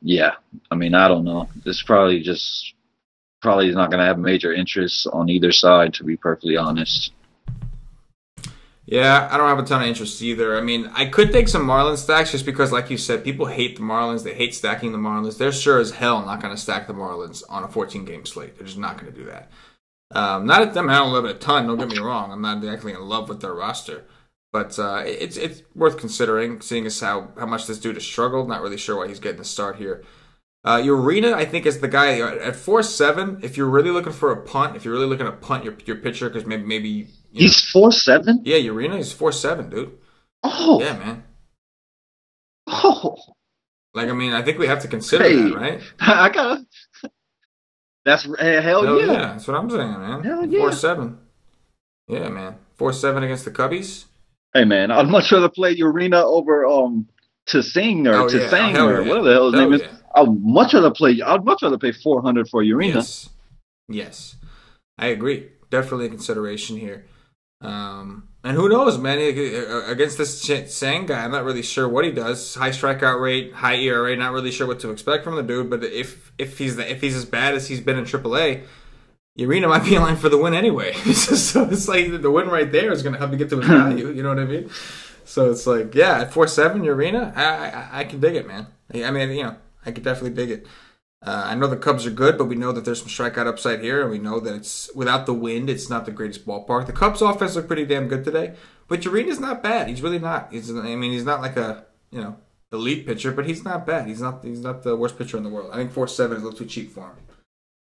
Yeah. I mean, I don't know. This probably is not going to have major interest on either side, to be perfectly honest. Yeah, I don't have a ton of interest either. I mean, I could take some Marlins stacks just because, like you said, people hate the Marlins. They hate stacking the Marlins. They're sure as hell not going to stack the Marlins on a 14-game slate. They're just not going to do that. Not at them. I don't love it a ton. Don't get me wrong. I'm not exactly in love with their roster. But it's worth considering, seeing as how much this dude has struggled. Not really sure why he's getting the start here. Urena, I think, is the guy at 4.7. If you're really looking for a punt, if you're really looking to punt your pitcher, because maybe he's 4.7. Yeah, Urena is 4.7, dude. Oh, yeah, man. Oh, like, I mean, I think we have to consider that, right? I gotta. That's hell yeah. That's what I'm saying, man. Hell yeah. 4.7. Yeah, man. 4.7 against the Cubbies. Hey, man, I'd much rather play Urena over Tsing or whatever the hell his name is. I'd much rather pay 400 for Urena. Yes, I agree. Definitely a consideration here. And who knows, man? Against this Tsing guy, I'm not really sure what he does. High strikeout rate, high ERA. Not really sure what to expect from the dude. But if he's as bad as he's been in AAA, Urena might be in line for the win anyway. So it's like the win right there is going to help you get to his value. You know what I mean? So it's like, yeah, at 4.7, Urena, I can dig it, man. I mean, I could definitely dig it. I know the Cubs are good, but we know that there's some strikeout upside here, and we know that it's without the wind, it's not the greatest ballpark. The Cubs' offense looked pretty damn good today, but Urena's not bad. He's really not. He's not like a elite pitcher, but he's not bad. He's not the worst pitcher in the world. I think 4.7 is a little too cheap for him.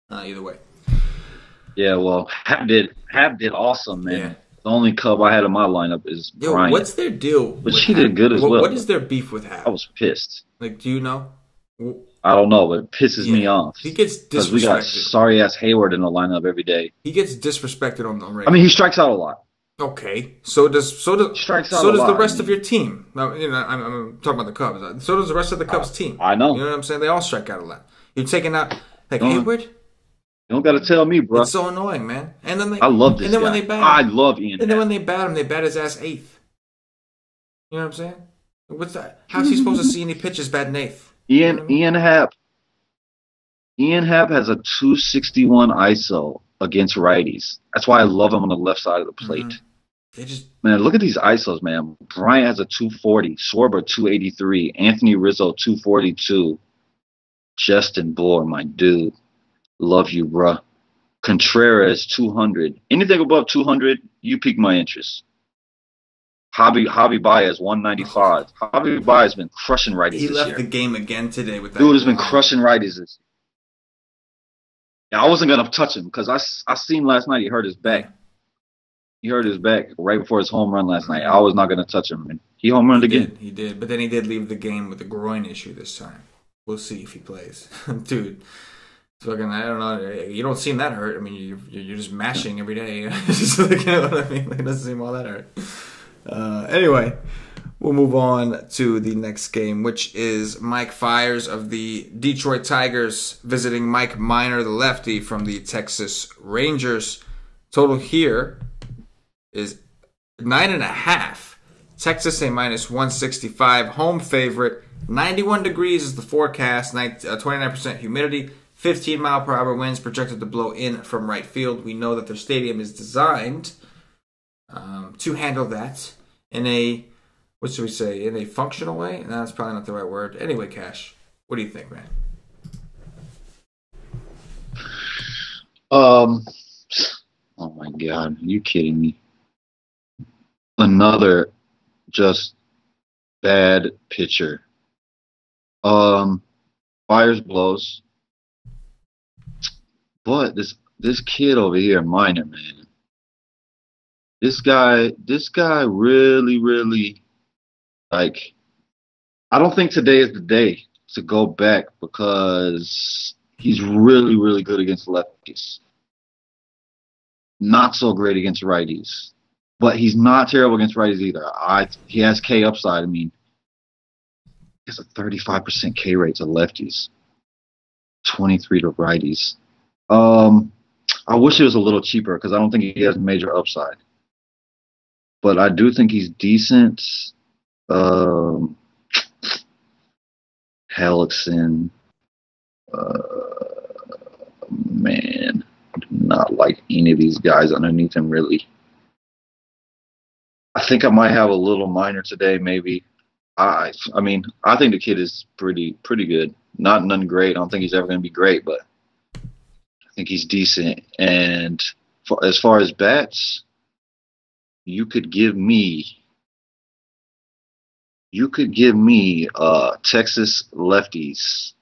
Either way. Yeah, well, Hap did awesome, man. Yeah. The only Cub I had in my lineup is Bryant. What's their deal? But she did good as well. What is their beef with Hap? I was pissed. Like, do you know? I don't know, but it pisses me off. He gets disrespected. Because we got sorry-ass Hayward in the lineup every day. He gets disrespected on the radio. I mean, he strikes out a lot. Okay, so does the rest of your team. Now, I'm talking about the Cubs. So does the rest of the Cubs team. I know. You know what I'm saying? They all strike out a lot. You're taking out Hayward. You don't got to tell me, bro. It's so annoying, man. And then I love this and then guy. When they bat I love Ian. And then when they bat him, they bat his ass 8th. You know what I'm saying? What's that? How's he supposed to see any pitches batting 8th? Ian Happ has a 261 ISO against righties. That's why I love him on the left side of the plate. Man, look at these ISOs, man. Bryant has a 240, Schwarber 283, Anthony Rizzo 242, Justin Bohr, my dude. Love you, bruh. Contreras 200. Anything above 200, you pique my interest. Javi Baez 195. Javi Baez has been crushing righties this year. He left the game again today with that. Dude has been crushing righties this year. Yeah, I wasn't gonna touch him because I seen last night he hurt his back. Yeah. He hurt his back right before his home run last night. I was not gonna touch him, and he home runned again. He did. But then he did leave the game with a groin issue this time. We'll see if he plays. Dude, fucking, I don't know. You don't seem that hurt. I mean, you're just mashing every day. Just like, you know what I mean? It doesn't seem all that hurt. Anyway, we'll move on to the next game, which is Mike Fiers of the Detroit Tigers visiting Mike Minor, the lefty from the Texas Rangers. Total here is 9.5. Texas a minus 165. Home favorite. 91 degrees is the forecast. 29% humidity. 15 mile per hour winds projected to blow in from right field. We know that their stadium is designed to handle that in a, what should we say, in a functional way? No, that's probably not the right word. Anyway, Cash, what do you think, man? Oh my God, are you kidding me? Another just bad pitcher. Fiers blows. But this kid over here, Minor, man. This guy really, really, like, I don't think today is the day to go back because he's really, really good against lefties. Not so great against righties. But he's not terrible against righties either. He has K upside. I mean, he has a 35% K rate to lefties, 23 to righties. I wish it was a little cheaper because I don't think he has major upside. But I do think he's decent. Hellickson. Man, I do not like any of these guys underneath him, really. I think I might have a little Minor today, maybe. I mean, I think the kid is pretty good. None great. I don't think he's ever going to be great, but I think he's decent. And as far as bats, you could give me Texas lefties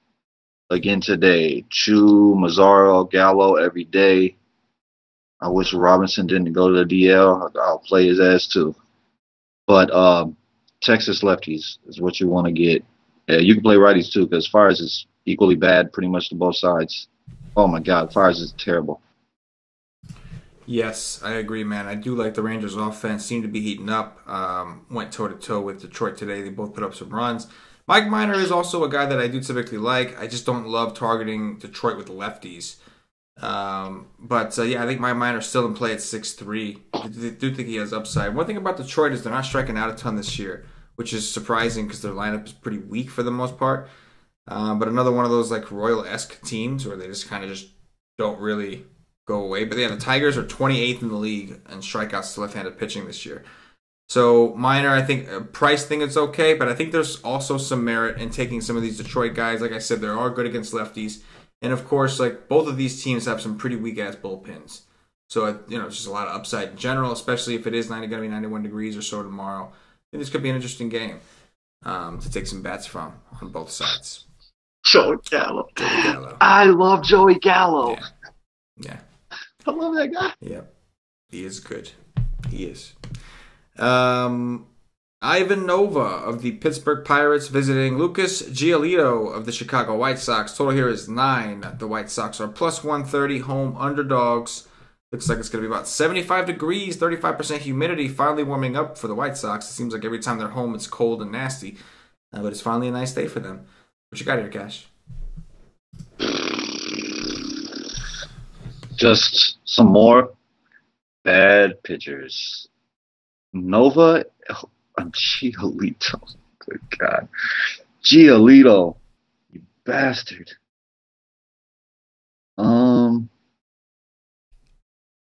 again today. Chu, Mazzaro, Gallo every day. I wish Robinson didn't go to the DL. I'll play his ass too. But Texas lefties is what you want to get. Yeah, you can play righties too because Fiers is equally bad pretty much to both sides. Oh my God, Fiers is terrible. Yes, I agree, man. I do like the Rangers' offense. Seem to be heating up. Went toe-to-toe with Detroit today. They both put up some runs. Mike Minor is also a guy that I do typically like. I just don't love targeting Detroit with lefties. Yeah, I think Mike Minor's still in play at 6'3". I do think he has upside. One thing about Detroit is they're not striking out a ton this year, which is surprising because their lineup is pretty weak for the most part. But another one of those like Royal-esque teams where they just kind of just don't really go away. But yeah, the Tigers are 28th in the league in strikeouts to left-handed pitching this year. So Minor, I think price thing is okay, but I think there's also some merit in taking some of these Detroit guys. Like I said, they are good against lefties. And of course, like both of these teams have some pretty weak-ass bullpens. So, it's just a lot of upside in general, especially if it is going to be 91 degrees or so tomorrow. I think this could be an interesting game to take some bats from on both sides. Joey Gallo. I love Joey Gallo. Yeah. I love that guy. Yeah. He is good. He is. Ivan Nova of the Pittsburgh Pirates visiting Lucas Giolito of the Chicago White Sox. Total here is 9. The White Sox are plus 130 home underdogs. Looks like it's going to be about 75 degrees, 35% humidity, finally warming up for the White Sox. It seems like every time they're home it's cold and nasty. But it's finally a nice day for them. What you got here, Cash? Just some more bad pitchers. Nova, Giolito. Good God. Giolito, you bastard.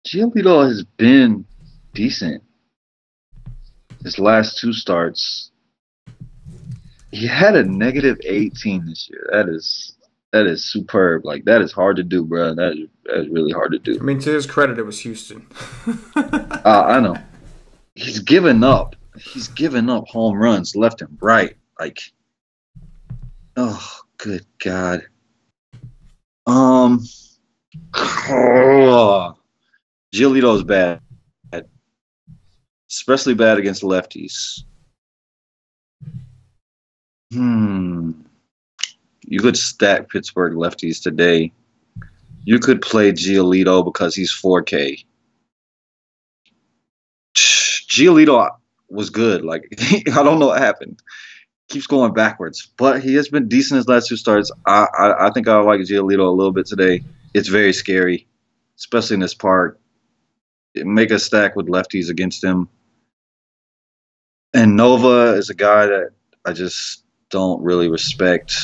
Giolito has been decent his last 2 starts. He had a negative 18 this year. That is superb. Like, that is hard to do, bro. That is really hard to do. I mean, to his credit, it was Houston. I know. He's given up. He's given up home runs left and right. Like, oh, good God. Giolito's bad, especially bad against lefties. You could stack Pittsburgh lefties today. You could play Giolito because he's 4K. Giolito was good. Like, I don't know what happened. Keeps going backwards, but he has been decent his last two starts. I think I like Giolito a little bit today. It's very scary, especially in this park. Make a stack with lefties against him. And Nova is a guy that I just don't really respect.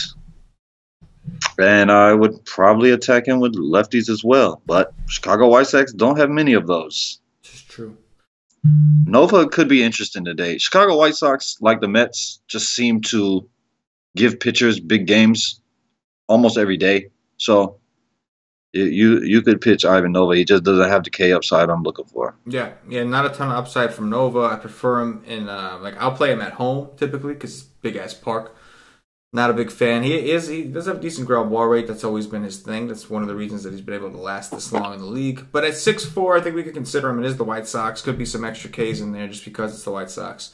And I would probably attack him with lefties as well. But Chicago White Sox don't have many of those. This is true. Nova could be interesting today. Chicago White Sox, like the Mets, just seem to give pitchers big games almost every day. So you could pitch Ivan Nova. He just doesn't have the K upside I'm looking for. Yeah, not a ton of upside from Nova. I prefer him in I'll play him at home typically because it's big ass park. Not a big fan. He does have a decent ground ball rate. That's always been his thing. That's one of the reasons that he's been able to last this long in the league. But at 6'4", I think we could consider him. It is the White Sox. Could be some extra Ks in there just because it's the White Sox.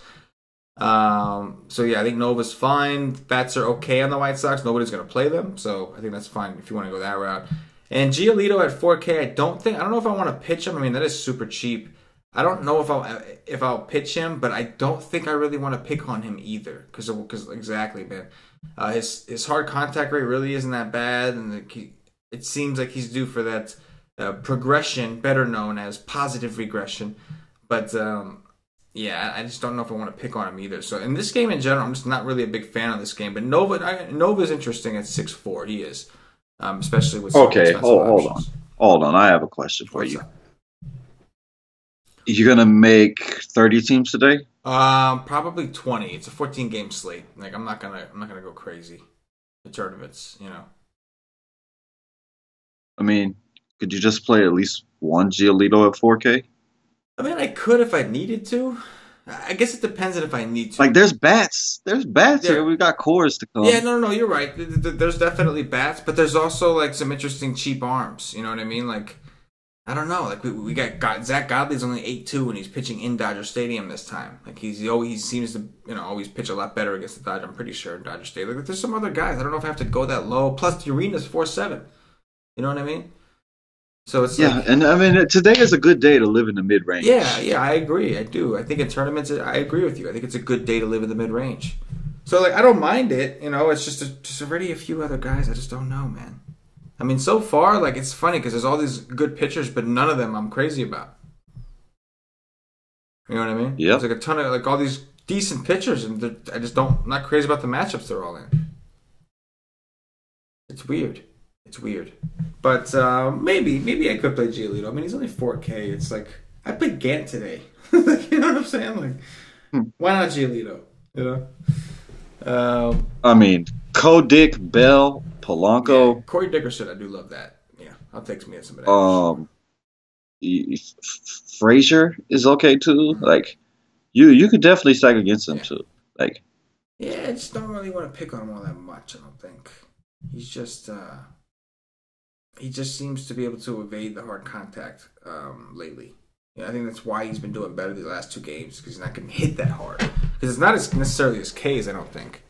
So yeah, I think Nova's fine. Bats are okay on the White Sox. Nobody's going to play them, so I think that's fine if you want to go that route. And Giolito at 4K, I don't know if I want to pitch him. I mean, that is super cheap. I don't know if I'll pitch him, but I don't think I really want to pick on him either. Because exactly, man. His hard contact rate really isn't that bad, and it seems like he's due for that progression, better known as positive regression. But yeah, I just don't know if I want to pick on him either. So in this game in general, I'm just not really a big fan of this game. But Nova's interesting at 6'4". He is, especially with okay. Hold on. I have a question for you. You're gonna make 30 teams today? Probably 20. It's a 14-game slate. Like I'm not gonna go crazy. The tournaments, I mean, could you just play at least one Giolito at 4K? I mean, I could if I needed to. I guess it depends on if I need to. Like, there's bats. There's bats here. We got Coors to come. Yeah, no, you're right. There's definitely bats, but there's also like some interesting cheap arms. You know what I mean? Like, I don't know. Like we got Zach Godley's only 8'2", and he's pitching in Dodger Stadium this time. Like he seems to always pitch a lot better against the Dodgers. I'm pretty sure in Dodger Stadium. Like there's some other guys. I don't know if I have to go that low. Plus the arena's 4-7. You know what I mean? So it's and I mean today is a good day to live in the mid range. Yeah, I agree. I do. I think in tournaments, I agree with you. I think it's a good day to live in the mid range. So like I don't mind it. It's just already a few other guys. I just don't know, man. I mean, so far, like, it's funny because there's all these good pitchers, but none of them I'm crazy about. You know what I mean? Yeah. There's like a ton of, like, all these decent pitchers, and I'm not crazy about the matchups they're all in. It's weird. But maybe I could play Giolito. I mean, he's only 4K. It's like, I played Gant today. You know what I'm saying? Like, why not Giolito? I mean, Kodick, Bell, Polanco. Yeah, Corey Dickerson, I do love that. Yeah, I'll take me at some of that. Frazier is okay too. Mm-hmm. Like, you could definitely stack against him too. Like, yeah, I just don't really want to pick on him all that much. I don't think he's just he just seems to be able to evade the hard contact lately. Yeah, I think that's why he's been doing better these last two games because he's not getting hit that hard. Because it's not necessarily as K's, I don't think.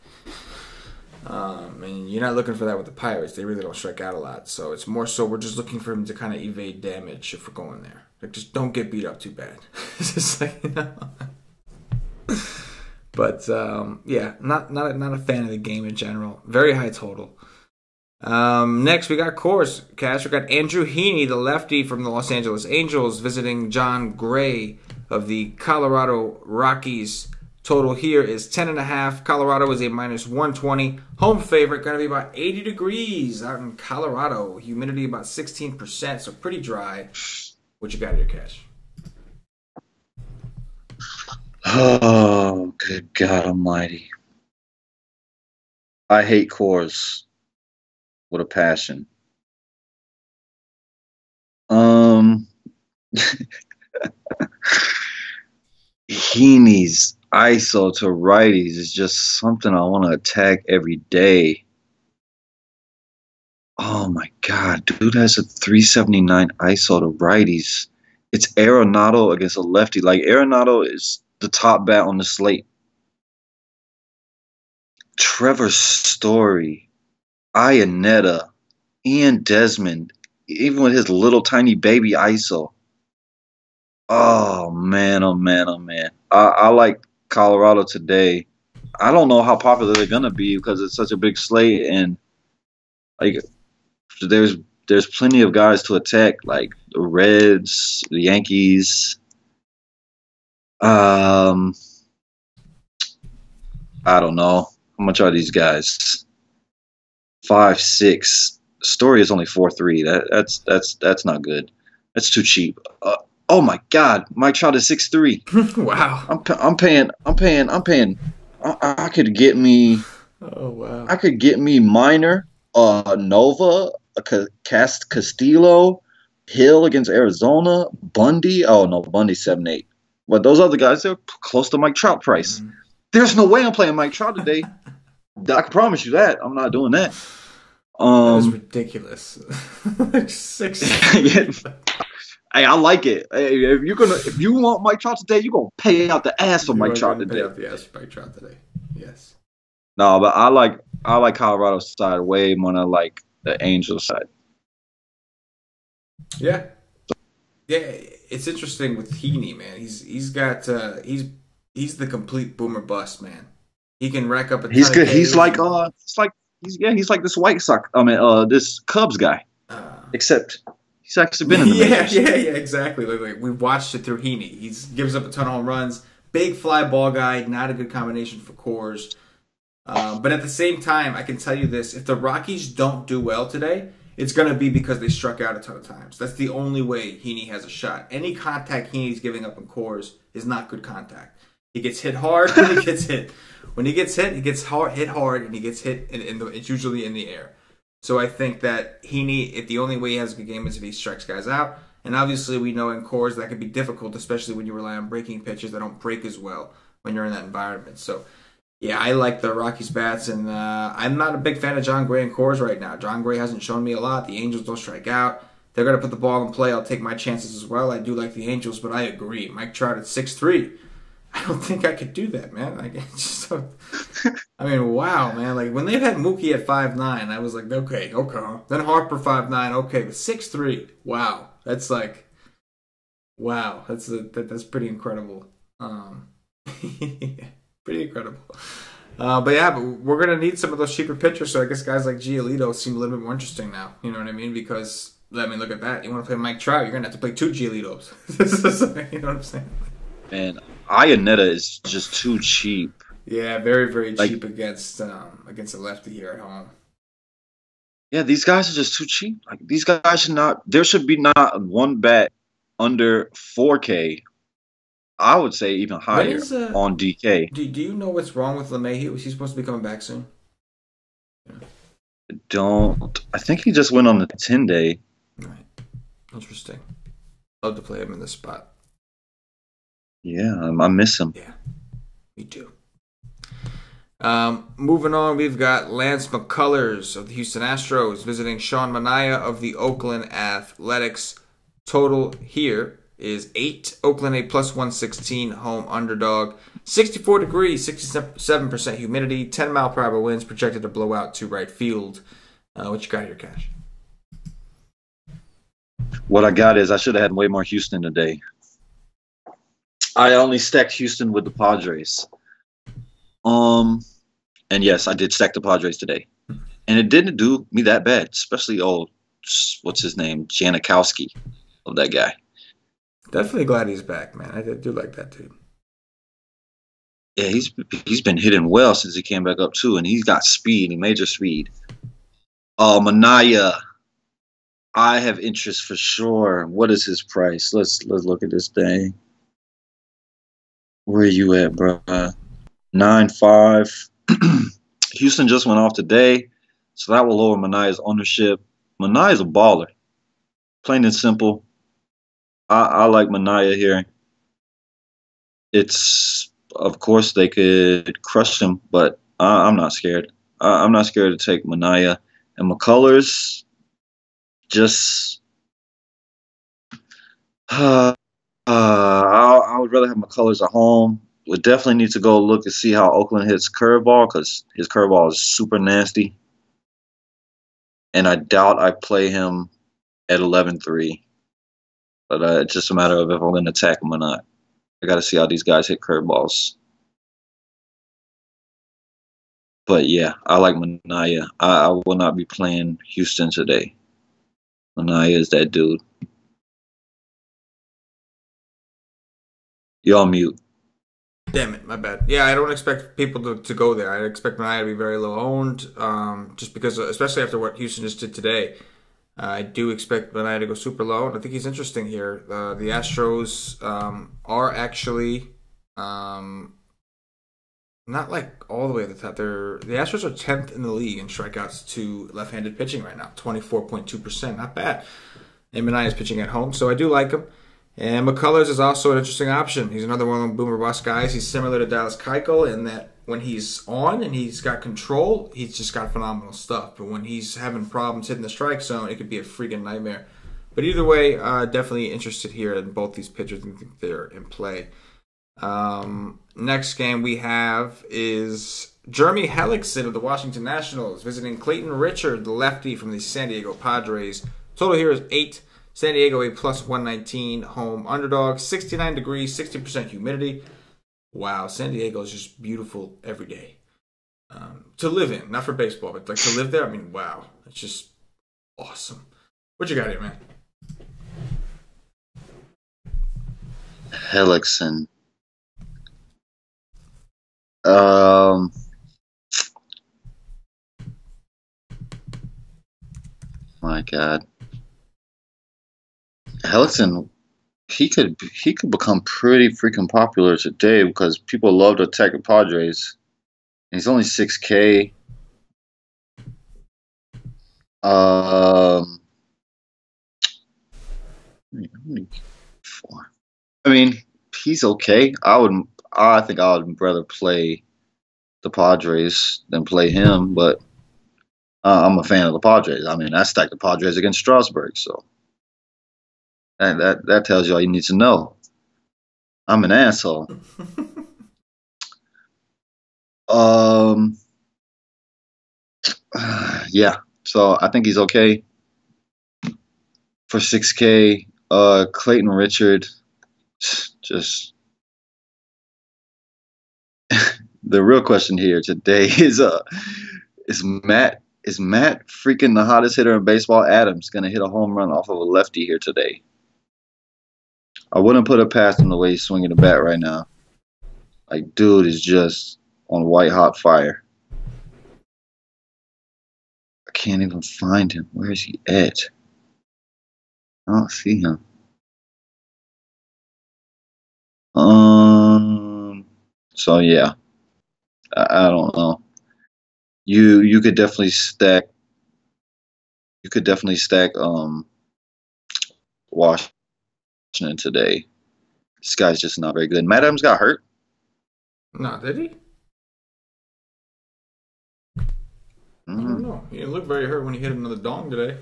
And you're not looking for that with the Pirates. They really don't strike out a lot. So it's more so we're just looking for him to kind of evade damage if we're going there. Like, just don't get beat up too bad. It's just like, But, yeah, not a fan of the game in general. Very high total. Next, we got Coors. Cash. We got Andrew Heaney, the lefty from the Los Angeles Angels, visiting John Gray of the Colorado Rockies. Total here is 10.5. Colorado is a -120. Home favorite, going to be about 80 degrees out in Colorado. Humidity about 16%, so pretty dry. What you got here, Cash? Oh, good God Almighty! I hate Coors with a passion. Heaney's ISO to righties is just something I want to attack every day. Oh my God, dude has a 379 ISO to righties. It's Arenado against a lefty. Like Arenado is the top bat on the slate. Trevor Story, Iannetta, Ian Desmond, even with his little tiny baby ISO. Oh man, oh man, oh man. I like Colorado today. I don't know how popular they're gonna be because it's such a big slate and like there's there's plenty of guys to attack, like the Reds, the Yankees. Um, I don't know how much are these guys. 5'6". Story is only 4'3". That's not good. That's too cheap. Oh my God, Mike Trout is 6'3". Wow. I'm paying. I could get me. Oh wow. I could get me Minor, Nova, Castillo, Hill against Arizona, Bundy. Oh no, Bundy's 7'8". But those other guys, they're close to Mike Trout price. Mm-hmm. There's no way I'm playing Mike Trout today. I can promise you that. I'm not doing that. That is ridiculous. Like 6. Yeah. Hey, I like it. Hey, if you want Mike Trout today, you're gonna pay out the ass for Mike Trout today. Pay out the ass for Mike Trout today. Yes. No, but I like Colorado's side way more than I like the Angels side. Yeah. Yeah, it's interesting with Heaney, man. He's the complete boomer bust, man. He can rack up a ton He's good. of He's Ks. like this White Sox. This Cubs guy. Except he's actually been in the majors. Yeah, exactly. Like we watched it through Heaney. He gives up a ton of home runs. Big fly ball guy. Not a good combination for Coors. But at the same time, I can tell you this: if the Rockies don't do well today, it's going to be because they struck out a ton of times. That's the only way Heaney has a shot. Any contact Heaney's giving up in Coors is not good contact. He gets hit hard when he gets hit. When he gets hit, he gets hit hard, and he gets hit. It's usually in the air. So I think that Heaney, if the only way he has a good game is if he strikes guys out. And obviously we know in Coors that can be difficult, especially when you rely on breaking pitches that don't break as well when you're in that environment. So, yeah, I like the Rockies bats, and I'm not a big fan of John Gray and Coors right now. John Gray hasn't shown me a lot. The Angels don't strike out. They're going to put the ball in play. I'll take my chances as well. I do like the Angels, but I agree. Mike Trout at 6'3". I don't think I could do that, man. Like, it's just, I mean, wow, man. Like, when they've had Mookie at 5'9", I was like, okay. Then Harper 5'9", okay. But 6'3", wow. That's like, wow. That's pretty incredible. Pretty incredible. But yeah, we're going to need some of those cheaper pitchers, so I guess guys like Giolito seem a little bit more interesting now. You know what I mean? Because, I mean, look at that. You want to play Mike Trout, you're going to have to play 2 Giolitos. You know what I'm saying? Man, Iannetta is just too cheap. Yeah, very, very cheap against a lefty here at home. Yeah, these guys are just too cheap. Like these guys should not. There should be not one bet under 4K. I would say even higher on DK. Do you know what's wrong with LeMahieu? Was he supposed to be coming back soon? Yeah. I think he just went on the 10-day. Right. Interesting. Love to play him in this spot. Yeah, I miss him. Yeah, me too. Moving on, we've got Lance McCullers of the Houston Astros visiting Sean Manaea of the Oakland Athletics. Total here is 8. Oakland a plus 116 home underdog. 64 degrees, 67% humidity, 10 mile per hour winds projected to blow out to right field. What you got here, Cash? What I got is I should have had way more Houston today. I only stacked Houston with the Padres. And yes, I did stack the Padres today. And it didn't do me that bad, especially what's his name? Janikowski. Love that guy. Definitely glad he's back, man. I do like that dude. Yeah, he's been hitting well since he came back up too, and he's got speed, major speed. Manaea, I have interest for sure. What is his price? Let's look at this thing. Where are you at, bro? 9.5. Houston just went off today, so that will lower Manaea's ownership. Manaea's a baller, plain and simple. I like Manaea here. It's, of course, they could crush him, but I'm not scared. I'm not scared to take Manaea. And McCullers, Just, I would rather have my colors at home. Would definitely need to go look and see how Oakland hits curveball because his curveball is super nasty. And I doubt I play him at 11-3. But it's just a matter of if I'm going to attack him or not. I got to see how these guys hit curveballs. But yeah, I like Manaya. I will not be playing Houston today. Manaya is that dude. You're on mute. Damn it, my bad. Yeah, I don't expect people to go there. I expect Mania to be very low owned, just because, especially after what Houston just did today. I do expect Mania to go super low, and I think he's interesting here. The Astros are actually not like all the way at the top. The Astros are 10th in the league in strikeouts to left-handed pitching right now, 24.2%. Not bad. And Mania is pitching at home, so I do like him. And McCullers is also an interesting option. He's another one of the boomer bust guys. He's similar to Dallas Keuchel in that when he's on and he's got control, he's just got phenomenal stuff. But when he's having problems hitting the strike zone, it could be a freaking nightmare. But either way, definitely interested here in both these pitchers and think they're in play. Next game we have is Jeremy Hellickson of the Washington Nationals visiting Clayton Richard, the lefty from the San Diego Padres. Total here is 8. San Diego a plus 119 home underdog, 69 degrees, 60% humidity. Wow, San Diego is just beautiful every day to live in. Not for baseball, but like to live there. I mean, wow, it's just awesome. What you got here, man? Hellickson. My God. Hellickson, he could become pretty freaking popular today because people love to attack the Padres. He's only 6K. I mean, he's okay. I think I would rather play the Padres than play him, but I'm a fan of the Padres. I mean, I stacked the Padres against Strasburg, so. That tells you all you need to know. I'm an asshole. Yeah. So I think he's okay for 6K. Clayton Richard, just the real question here today is Matt freaking the hottest hitter in baseball? Adams gonna hit a home run off of a lefty here today. I wouldn't put it past him the way he's swinging the bat right now. Like, dude is just on white hot fire. I can't even find him. Where is he at? I don't see him. So yeah, I don't know. You could definitely stack. You could definitely stack Washington today. This guy's just not very good. Matt Adams got hurt. No, did he? I don't know. He didn't look very hurt when he hit another dong today.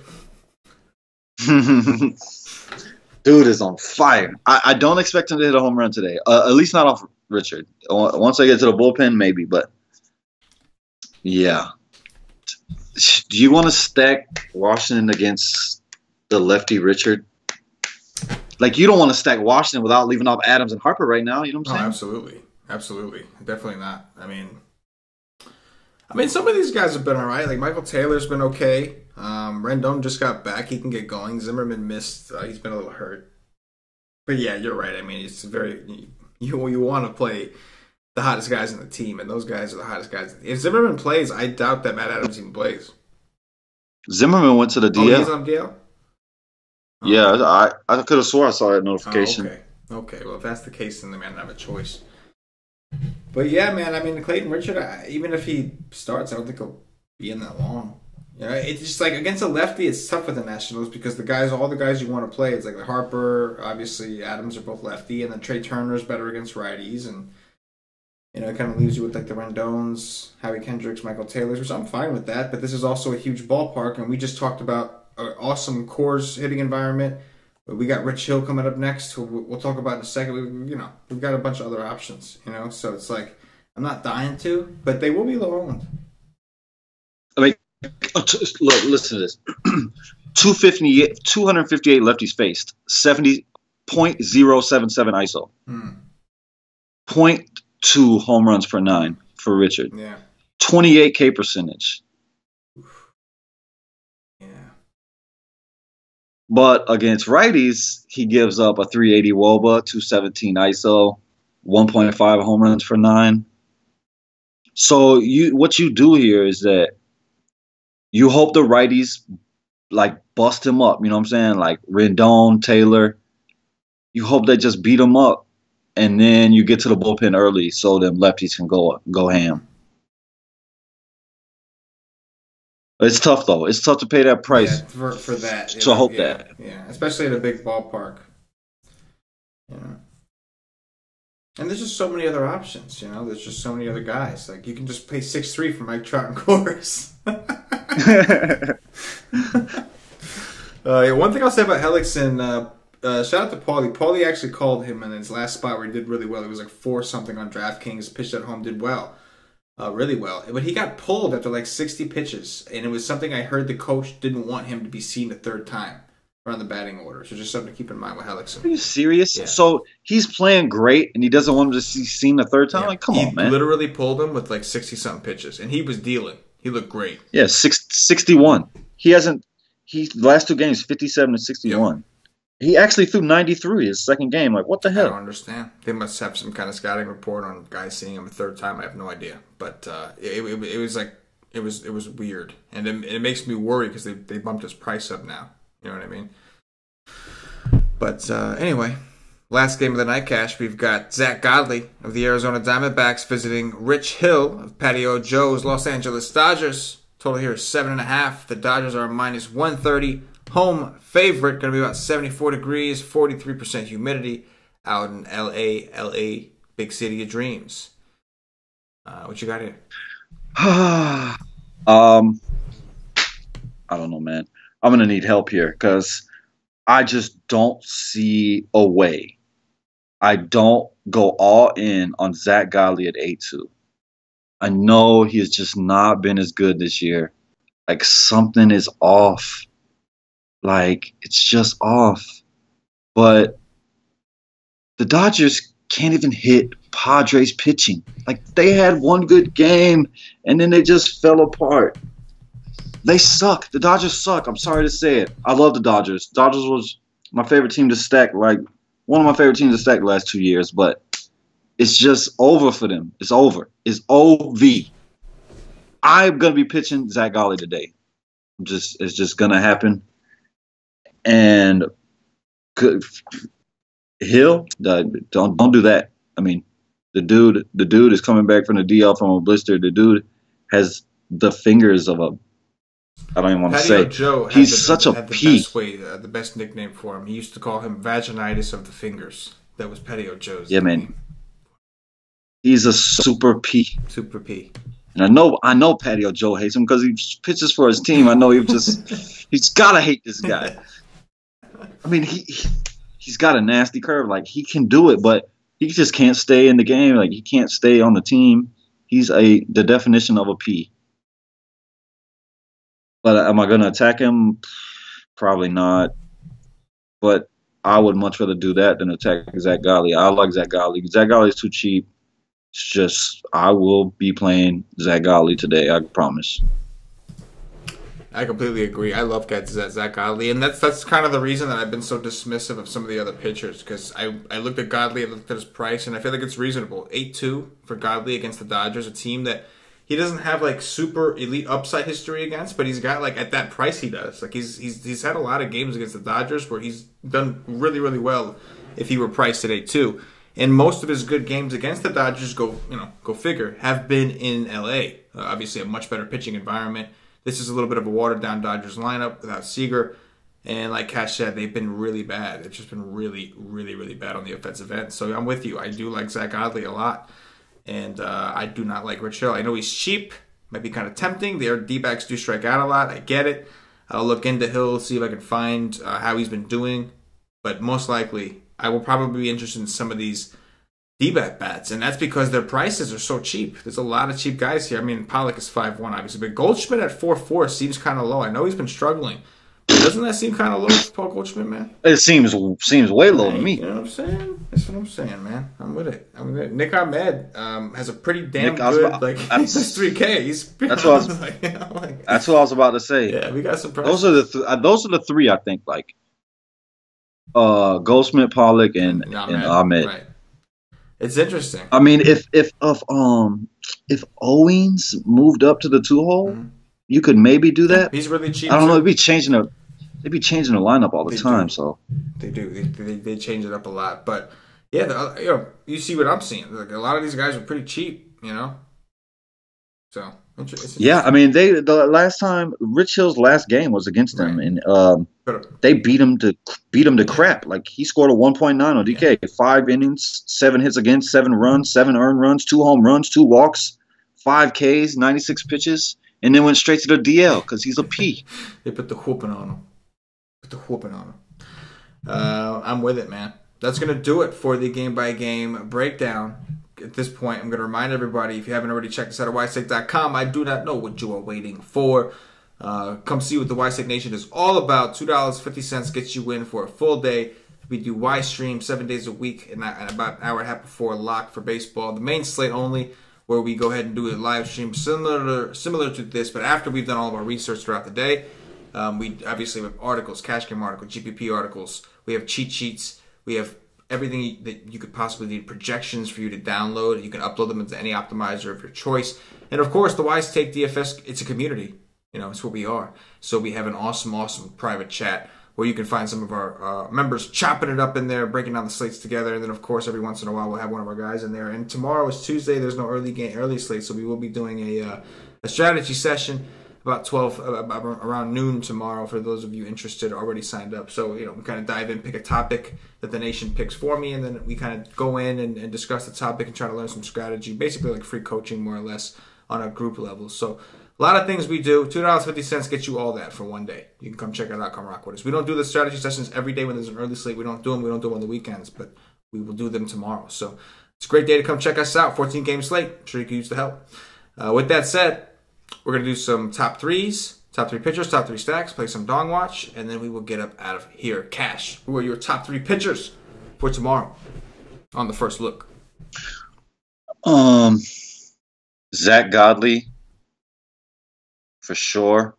Dude is on fire. I don't expect him to hit a home run today. At least not off Richard. Once I get to the bullpen, maybe. But yeah. Do you want to stack Washington against the lefty Richard? Like, you don't want to stack Washington without leaving off Adams and Harper right now. You know what I'm saying? Absolutely. Absolutely. Definitely not. I mean, some of these guys have been all right. Like, Michael Taylor's been okay. Rendon just got back. He can get going. Zimmerman missed. He's been a little hurt. But, yeah, you're right. I mean, it's very – you want to play the hottest guys in the team, and those guys are the hottest guys. If Zimmerman plays, I doubt that Matt Adams even plays. Zimmerman went to the DL. Oh, he's on DL? Yeah, I could have swore I saw that notification. Okay. Well, if that's the case, then the man doesn't have a choice. But yeah, man, I mean, Clayton Richard, even if he starts, I don't think he'll be in that long. You know, it's just like against a lefty, it's tough with the Nationals because all the guys you want to play, it's like Harper, obviously Adams are both lefty, and then Trey Turner's better against righties, and you know, it kind of leaves you with like the Rendones, Howie Kendricks, Michael Taylors, which I'm fine with that. But this is also a huge ballpark, and we just talked about an awesome Coors hitting environment. We got Rich Hill coming up next, who we'll talk about in a second. We've got a bunch of other options, so it's like I'm not dying to, but they will be low owned. I mean, look, listen to this. 258 lefties faced, 70.077 ISO. 0.2 home runs per 9 for Richard. Yeah. 28 K percentage. Yeah. But against righties, he gives up a 380 WOBA, 217 ISO, 1.5 home runs per 9. So what you do here is that you hope the righties like bust him up. You know what I'm saying? Like Rendon, Taylor. You hope they just beat him up, and then you get to the bullpen early so them lefties can go ham. It's tough though. It's tough to pay that price for that. So I hope that. Yeah, especially at a big ballpark. Yeah. And there's just so many other options. There's just so many other guys. Like you can just pay 6-3 for Mike Trout and Coors. One thing I'll say about Hellickson, shout out to Paulie. Paulie actually called him in his last spot where he did really well. It was like 4-something on DraftKings. Pitched at home, did well. Really well. But he got pulled after like 60 pitches. And it was something I heard the coach didn't want him to be seen a third time around the batting order. So just something to keep in mind with Hellickson. Are you serious? Yeah. So he's playing great and he doesn't want him to be seen the third time? Yeah. Like, come on, man. He literally pulled him with like 60-something pitches. And he was dealing. He looked great. Yeah, 61. The last 2 games, 57 and 61. Yep. He actually threw 93 his second game. Like, what the hell? I don't understand. They must have some kind of scouting report on guys seeing him a third time. I have no idea. But it was like it was weird, and it makes me worry because they bumped his price up now. You know what I mean? But anyway, last game of the night, Cash. We've got Zach Godley of the Arizona Diamondbacks visiting Rich Hill of Patio Joe's Los Angeles Dodgers. Total here is 7.5. The Dodgers are minus 130. Home favorite, going to be about 74 degrees, 43% humidity out in LA, big city of dreams. What you got here? I don't know, man. I'm going to need help here because I just don't see a way. I don't go all in on Zach Godley at 8-2. I know he has just not been as good this year. Like, something is off. Like, it's just off. But the Dodgers can't even hit Padres pitching. Like, they had one good game, and then they just fell apart. They suck. The Dodgers suck. I'm sorry to say it. I love the Dodgers. Dodgers was my favorite team to stack, like, one of my favorite teams to stack the last 2 years, but it's just over for them. It's over. It's OV. I'm going to be pitching Zach Godley today. It's just going to happen. And Hill, don't do that. I mean, the dude is coming back from the DL from a blister. The dude has the fingers of a. I don't even want to say. Joe he's such a P. The best nickname for him. He used to call him vaginitis of the fingers. That was Patio Joe's. Yeah, nickname. man. He's a super P. Super P. And I know Patio Joe hates him because he pitches for his team. I know he's gotta hate this guy. I mean, he's got a nasty curve. Like, he can do it, but he just can't stay in the game. Like, he can't stay on the team. He's the definition of a P. But am I going to attack him? Probably not. But I would much rather do that than attack Zach Godley. I like Zach Godley. Zach Godley is too cheap. It's just, I will be playing Zach Godley today, I promise. I completely agree. I love Zach Godley, and that's kind of the reason that I've been so dismissive of some of the other pitchers, because I looked at Godley, I looked at his price, and I feel like it's reasonable. 8-2 for Godley against the Dodgers, a team that he doesn't have like super elite upside history against, but he's got like at that price he does. Like he's had a lot of games against the Dodgers where he's done really, really well if he were priced at 8-2. And most of his good games against the Dodgers, go figure, have been in LA. Obviously a much better pitching environment. This is a little bit of a watered-down Dodgers lineup without Seager. And like Cash said, they've been really bad. They've just been really, really, really bad on the offensive end. So I'm with you. I do like Zach Godley a lot. And I do not like Rich Hill. I know he's cheap. Might be kind of tempting. Their D-backs do strike out a lot. I get it. I'll look into Hill, see if I can find how he's been doing. But most likely, I will probably be interested in some of these D-bet bats, and that's because their prices are so cheap. There's a lot of cheap guys here. I mean, Pollock is 5-1, obviously, but Goldschmidt at 4-4 seems kind of low. I know he's been struggling. Doesn't that seem kind of low for Paul Goldschmidt, man? It seems way low to me. You know what I'm saying? That's what I'm saying, man. I'm with it. Nick Ahmed has a pretty damn good, that's 3K. That's what I was about to say. Yeah, we got some prices. Those are the three, I think, like Goldschmidt, Pollock, and Ahmed. Right. It's interesting. I mean, if Owens moved up to the 2-hole, you could maybe do that. He's really cheap. I don't know. They'd be changing the lineup all the time. So they do. They change it up a lot. But yeah, you see what I'm seeing. Like, a lot of these guys are pretty cheap. So yeah, I mean, the last time Rich Hill's last game was against them, and they beat him to crap. Like, he scored a 1.9 on DK, 5 innings, 7 hits against, 7 runs, 7 earned runs, 2 home runs, 2 walks, 5 Ks, 96 pitches, and then went straight to the DL because he's a P. They put the whooping on him. I'm with it, man. That's gonna do it for the game-by-game breakdown. At this point, I'm going to remind everybody, if you haven't already checked us out at whitestake.com, I do not know what you are waiting for. Come see what the Whitestake Nation is all about. $2.50 gets you in for a full day. We do Y stream 7 days a week and about an hour and a half before lock for baseball. The main slate only, where we go ahead and do a live stream similar to this, but after we've done all of our research throughout the day. We obviously have articles, cash game articles, GPP articles. We have cheat sheets. We have everything that you could possibly need, projections for you to download. You can upload them into any optimizer of your choice. And of course, the Whitestake DFS, it's a community. It's what we are. So we have an awesome private chat where you can find some of our members chopping it up in there, breaking down the slates together. And then, of course, every once in a while, we'll have one of our guys in there. And tomorrow is Tuesday. There's no early slate, so we will be doing a strategy session about around noon tomorrow for those of you interested, already signed up. So, we kind of dive in, pick a topic that the nation picks for me, and then we kind of go in and discuss the topic and try to learn some strategy, basically like free coaching more or less on a group level. So a lot of things we do. $2.50 gets you all that for one day. You can come check it out, come rock with us. We don't do the strategy sessions every day when there's an early slate. We don't do them on the weekends, but we will do them tomorrow. So it's a great day to come check us out. 14-game slate. I'm sure you can use the help. With that said, we're going to do some top 3s, top 3 pitchers, top 3 stacks, play some Dong Watch, and then we will get up out of here. Cash, who are your top 3 pitchers for tomorrow on the first look? Zach Godley, for sure.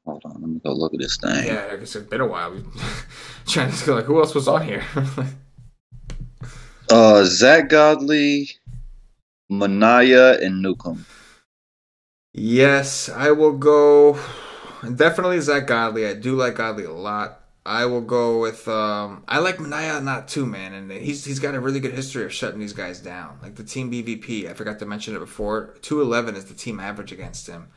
Hold on, let me go look at this thing. Yeah, I guess it's been a while. We're trying to feel like, who else was on here? Zach Godley, Manaya, and Newcomb. Yes, I will go. Definitely Zach Godley. I do like Godley a lot. I will go with. I like Manaya not too, man, and he's got a really good history of shutting these guys down. Like the team BVP, I forgot to mention it before. 211 is the team average against him.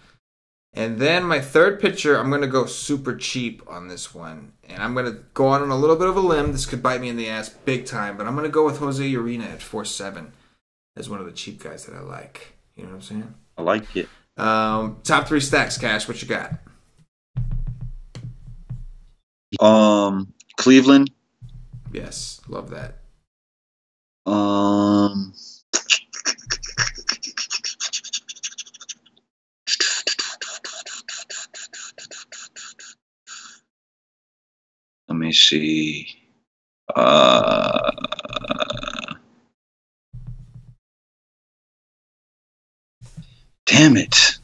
And then my third pitcher, I'm gonna go super cheap on this one, and I'm gonna go on a little bit of a limb. This could bite me in the ass big time, but I'm gonna go with Jose Urena at 4.7 as one of the cheap guys that I like. You know what I'm saying? I like it. Top 3 stacks, Cash. What you got? Cleveland. Yes, love that. Let me see. Damn it.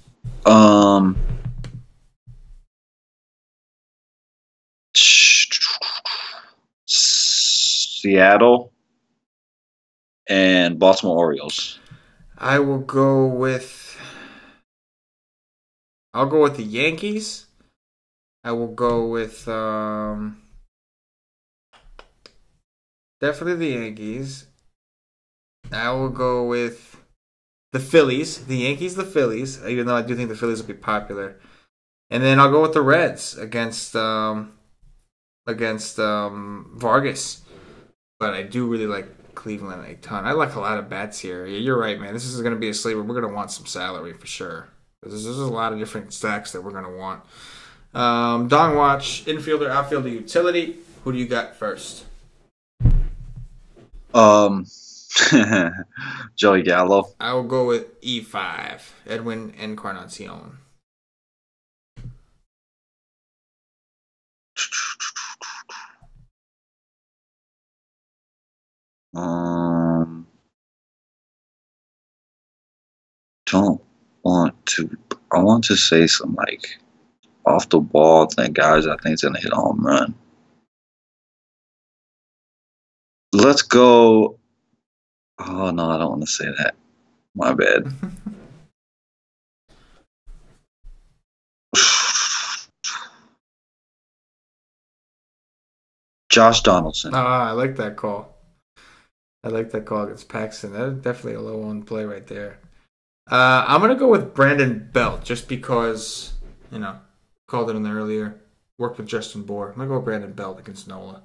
Seattle and Baltimore Orioles. I'll go with the Yankees. I will go with definitely the Yankees. I will go with the Phillies. The Yankees, the Phillies, even though I do think the Phillies will be popular. And then I'll go with the Reds against Vargas. But I do really like Cleveland a ton. I like a lot of bats here. You're right, man. This is going to be a slate where we're going to want some salary for sure. There's a lot of different stacks that we're going to want. Dong Watch, infielder, outfielder, utility. Who do you got first? Joey Gallo. I will go with E5, Edwin Encarnacion. I want to say some like off the ball thing, guys. I think it's gonna hit a home run. Let's go. Oh no, I don't want to say that. My bad. Josh Donaldson. I like that call. I like that call against Paxton. That's definitely a low on play right there. I'm going to go with Brandon Belt just because, called it in there earlier. Worked with Justin Bohr. I'm going to go with Brandon Belt against Nola.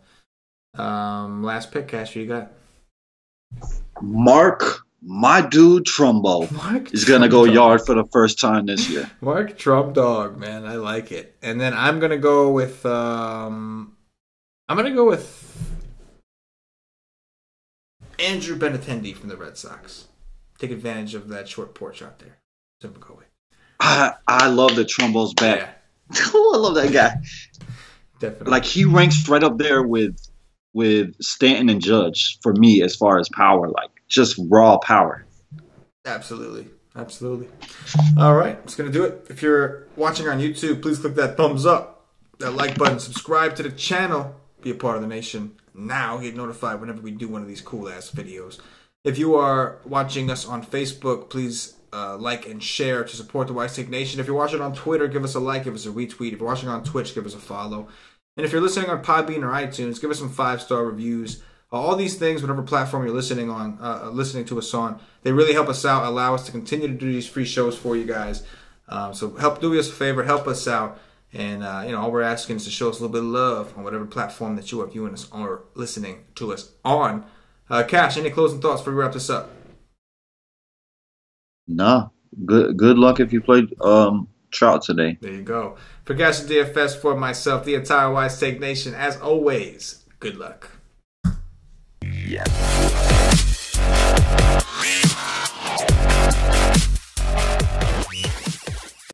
Last pick, Cash, who you got? Mark, my dude Trumbo is going to go yard for the first time this year. Mark Trumdog, man. I like it. And then I'm going to go with... Andrew Benintendi from the Red Sox. Take advantage of that short porch out there. Simple go with. I love that Trumbo's back. Yeah. I love that guy. Definitely. Like, he ranks right up there with Stanton and Judge for me as far as power, like just raw power. Absolutely. All right, that's going to do it. If you're watching on YouTube, please click that thumbs up, that like button, subscribe to the channel, be a part of the nation. Now get notified whenever we do one of these cool ass videos. If you are watching us on Facebook, please like and share to support the White Sox Nation. If you're watching on Twitter, give us a like, give us a retweet. If you're watching on Twitch, give us a follow. And if you're listening on Podbean or iTunes, give us some 5-star reviews. All these things, whatever platform you're listening to us on, they really help us out, allow us to continue to do these free shows for you guys. So do us a favor, help us out. And, all we're asking is to show us a little bit of love on whatever platform that you are viewing us or listening to us on. Cash, any closing thoughts before we wrap this up? No. Good luck if you played Trout today. There you go. For CashinDFS, for myself, the entire White Sox Nation, as always, good luck. Yeah.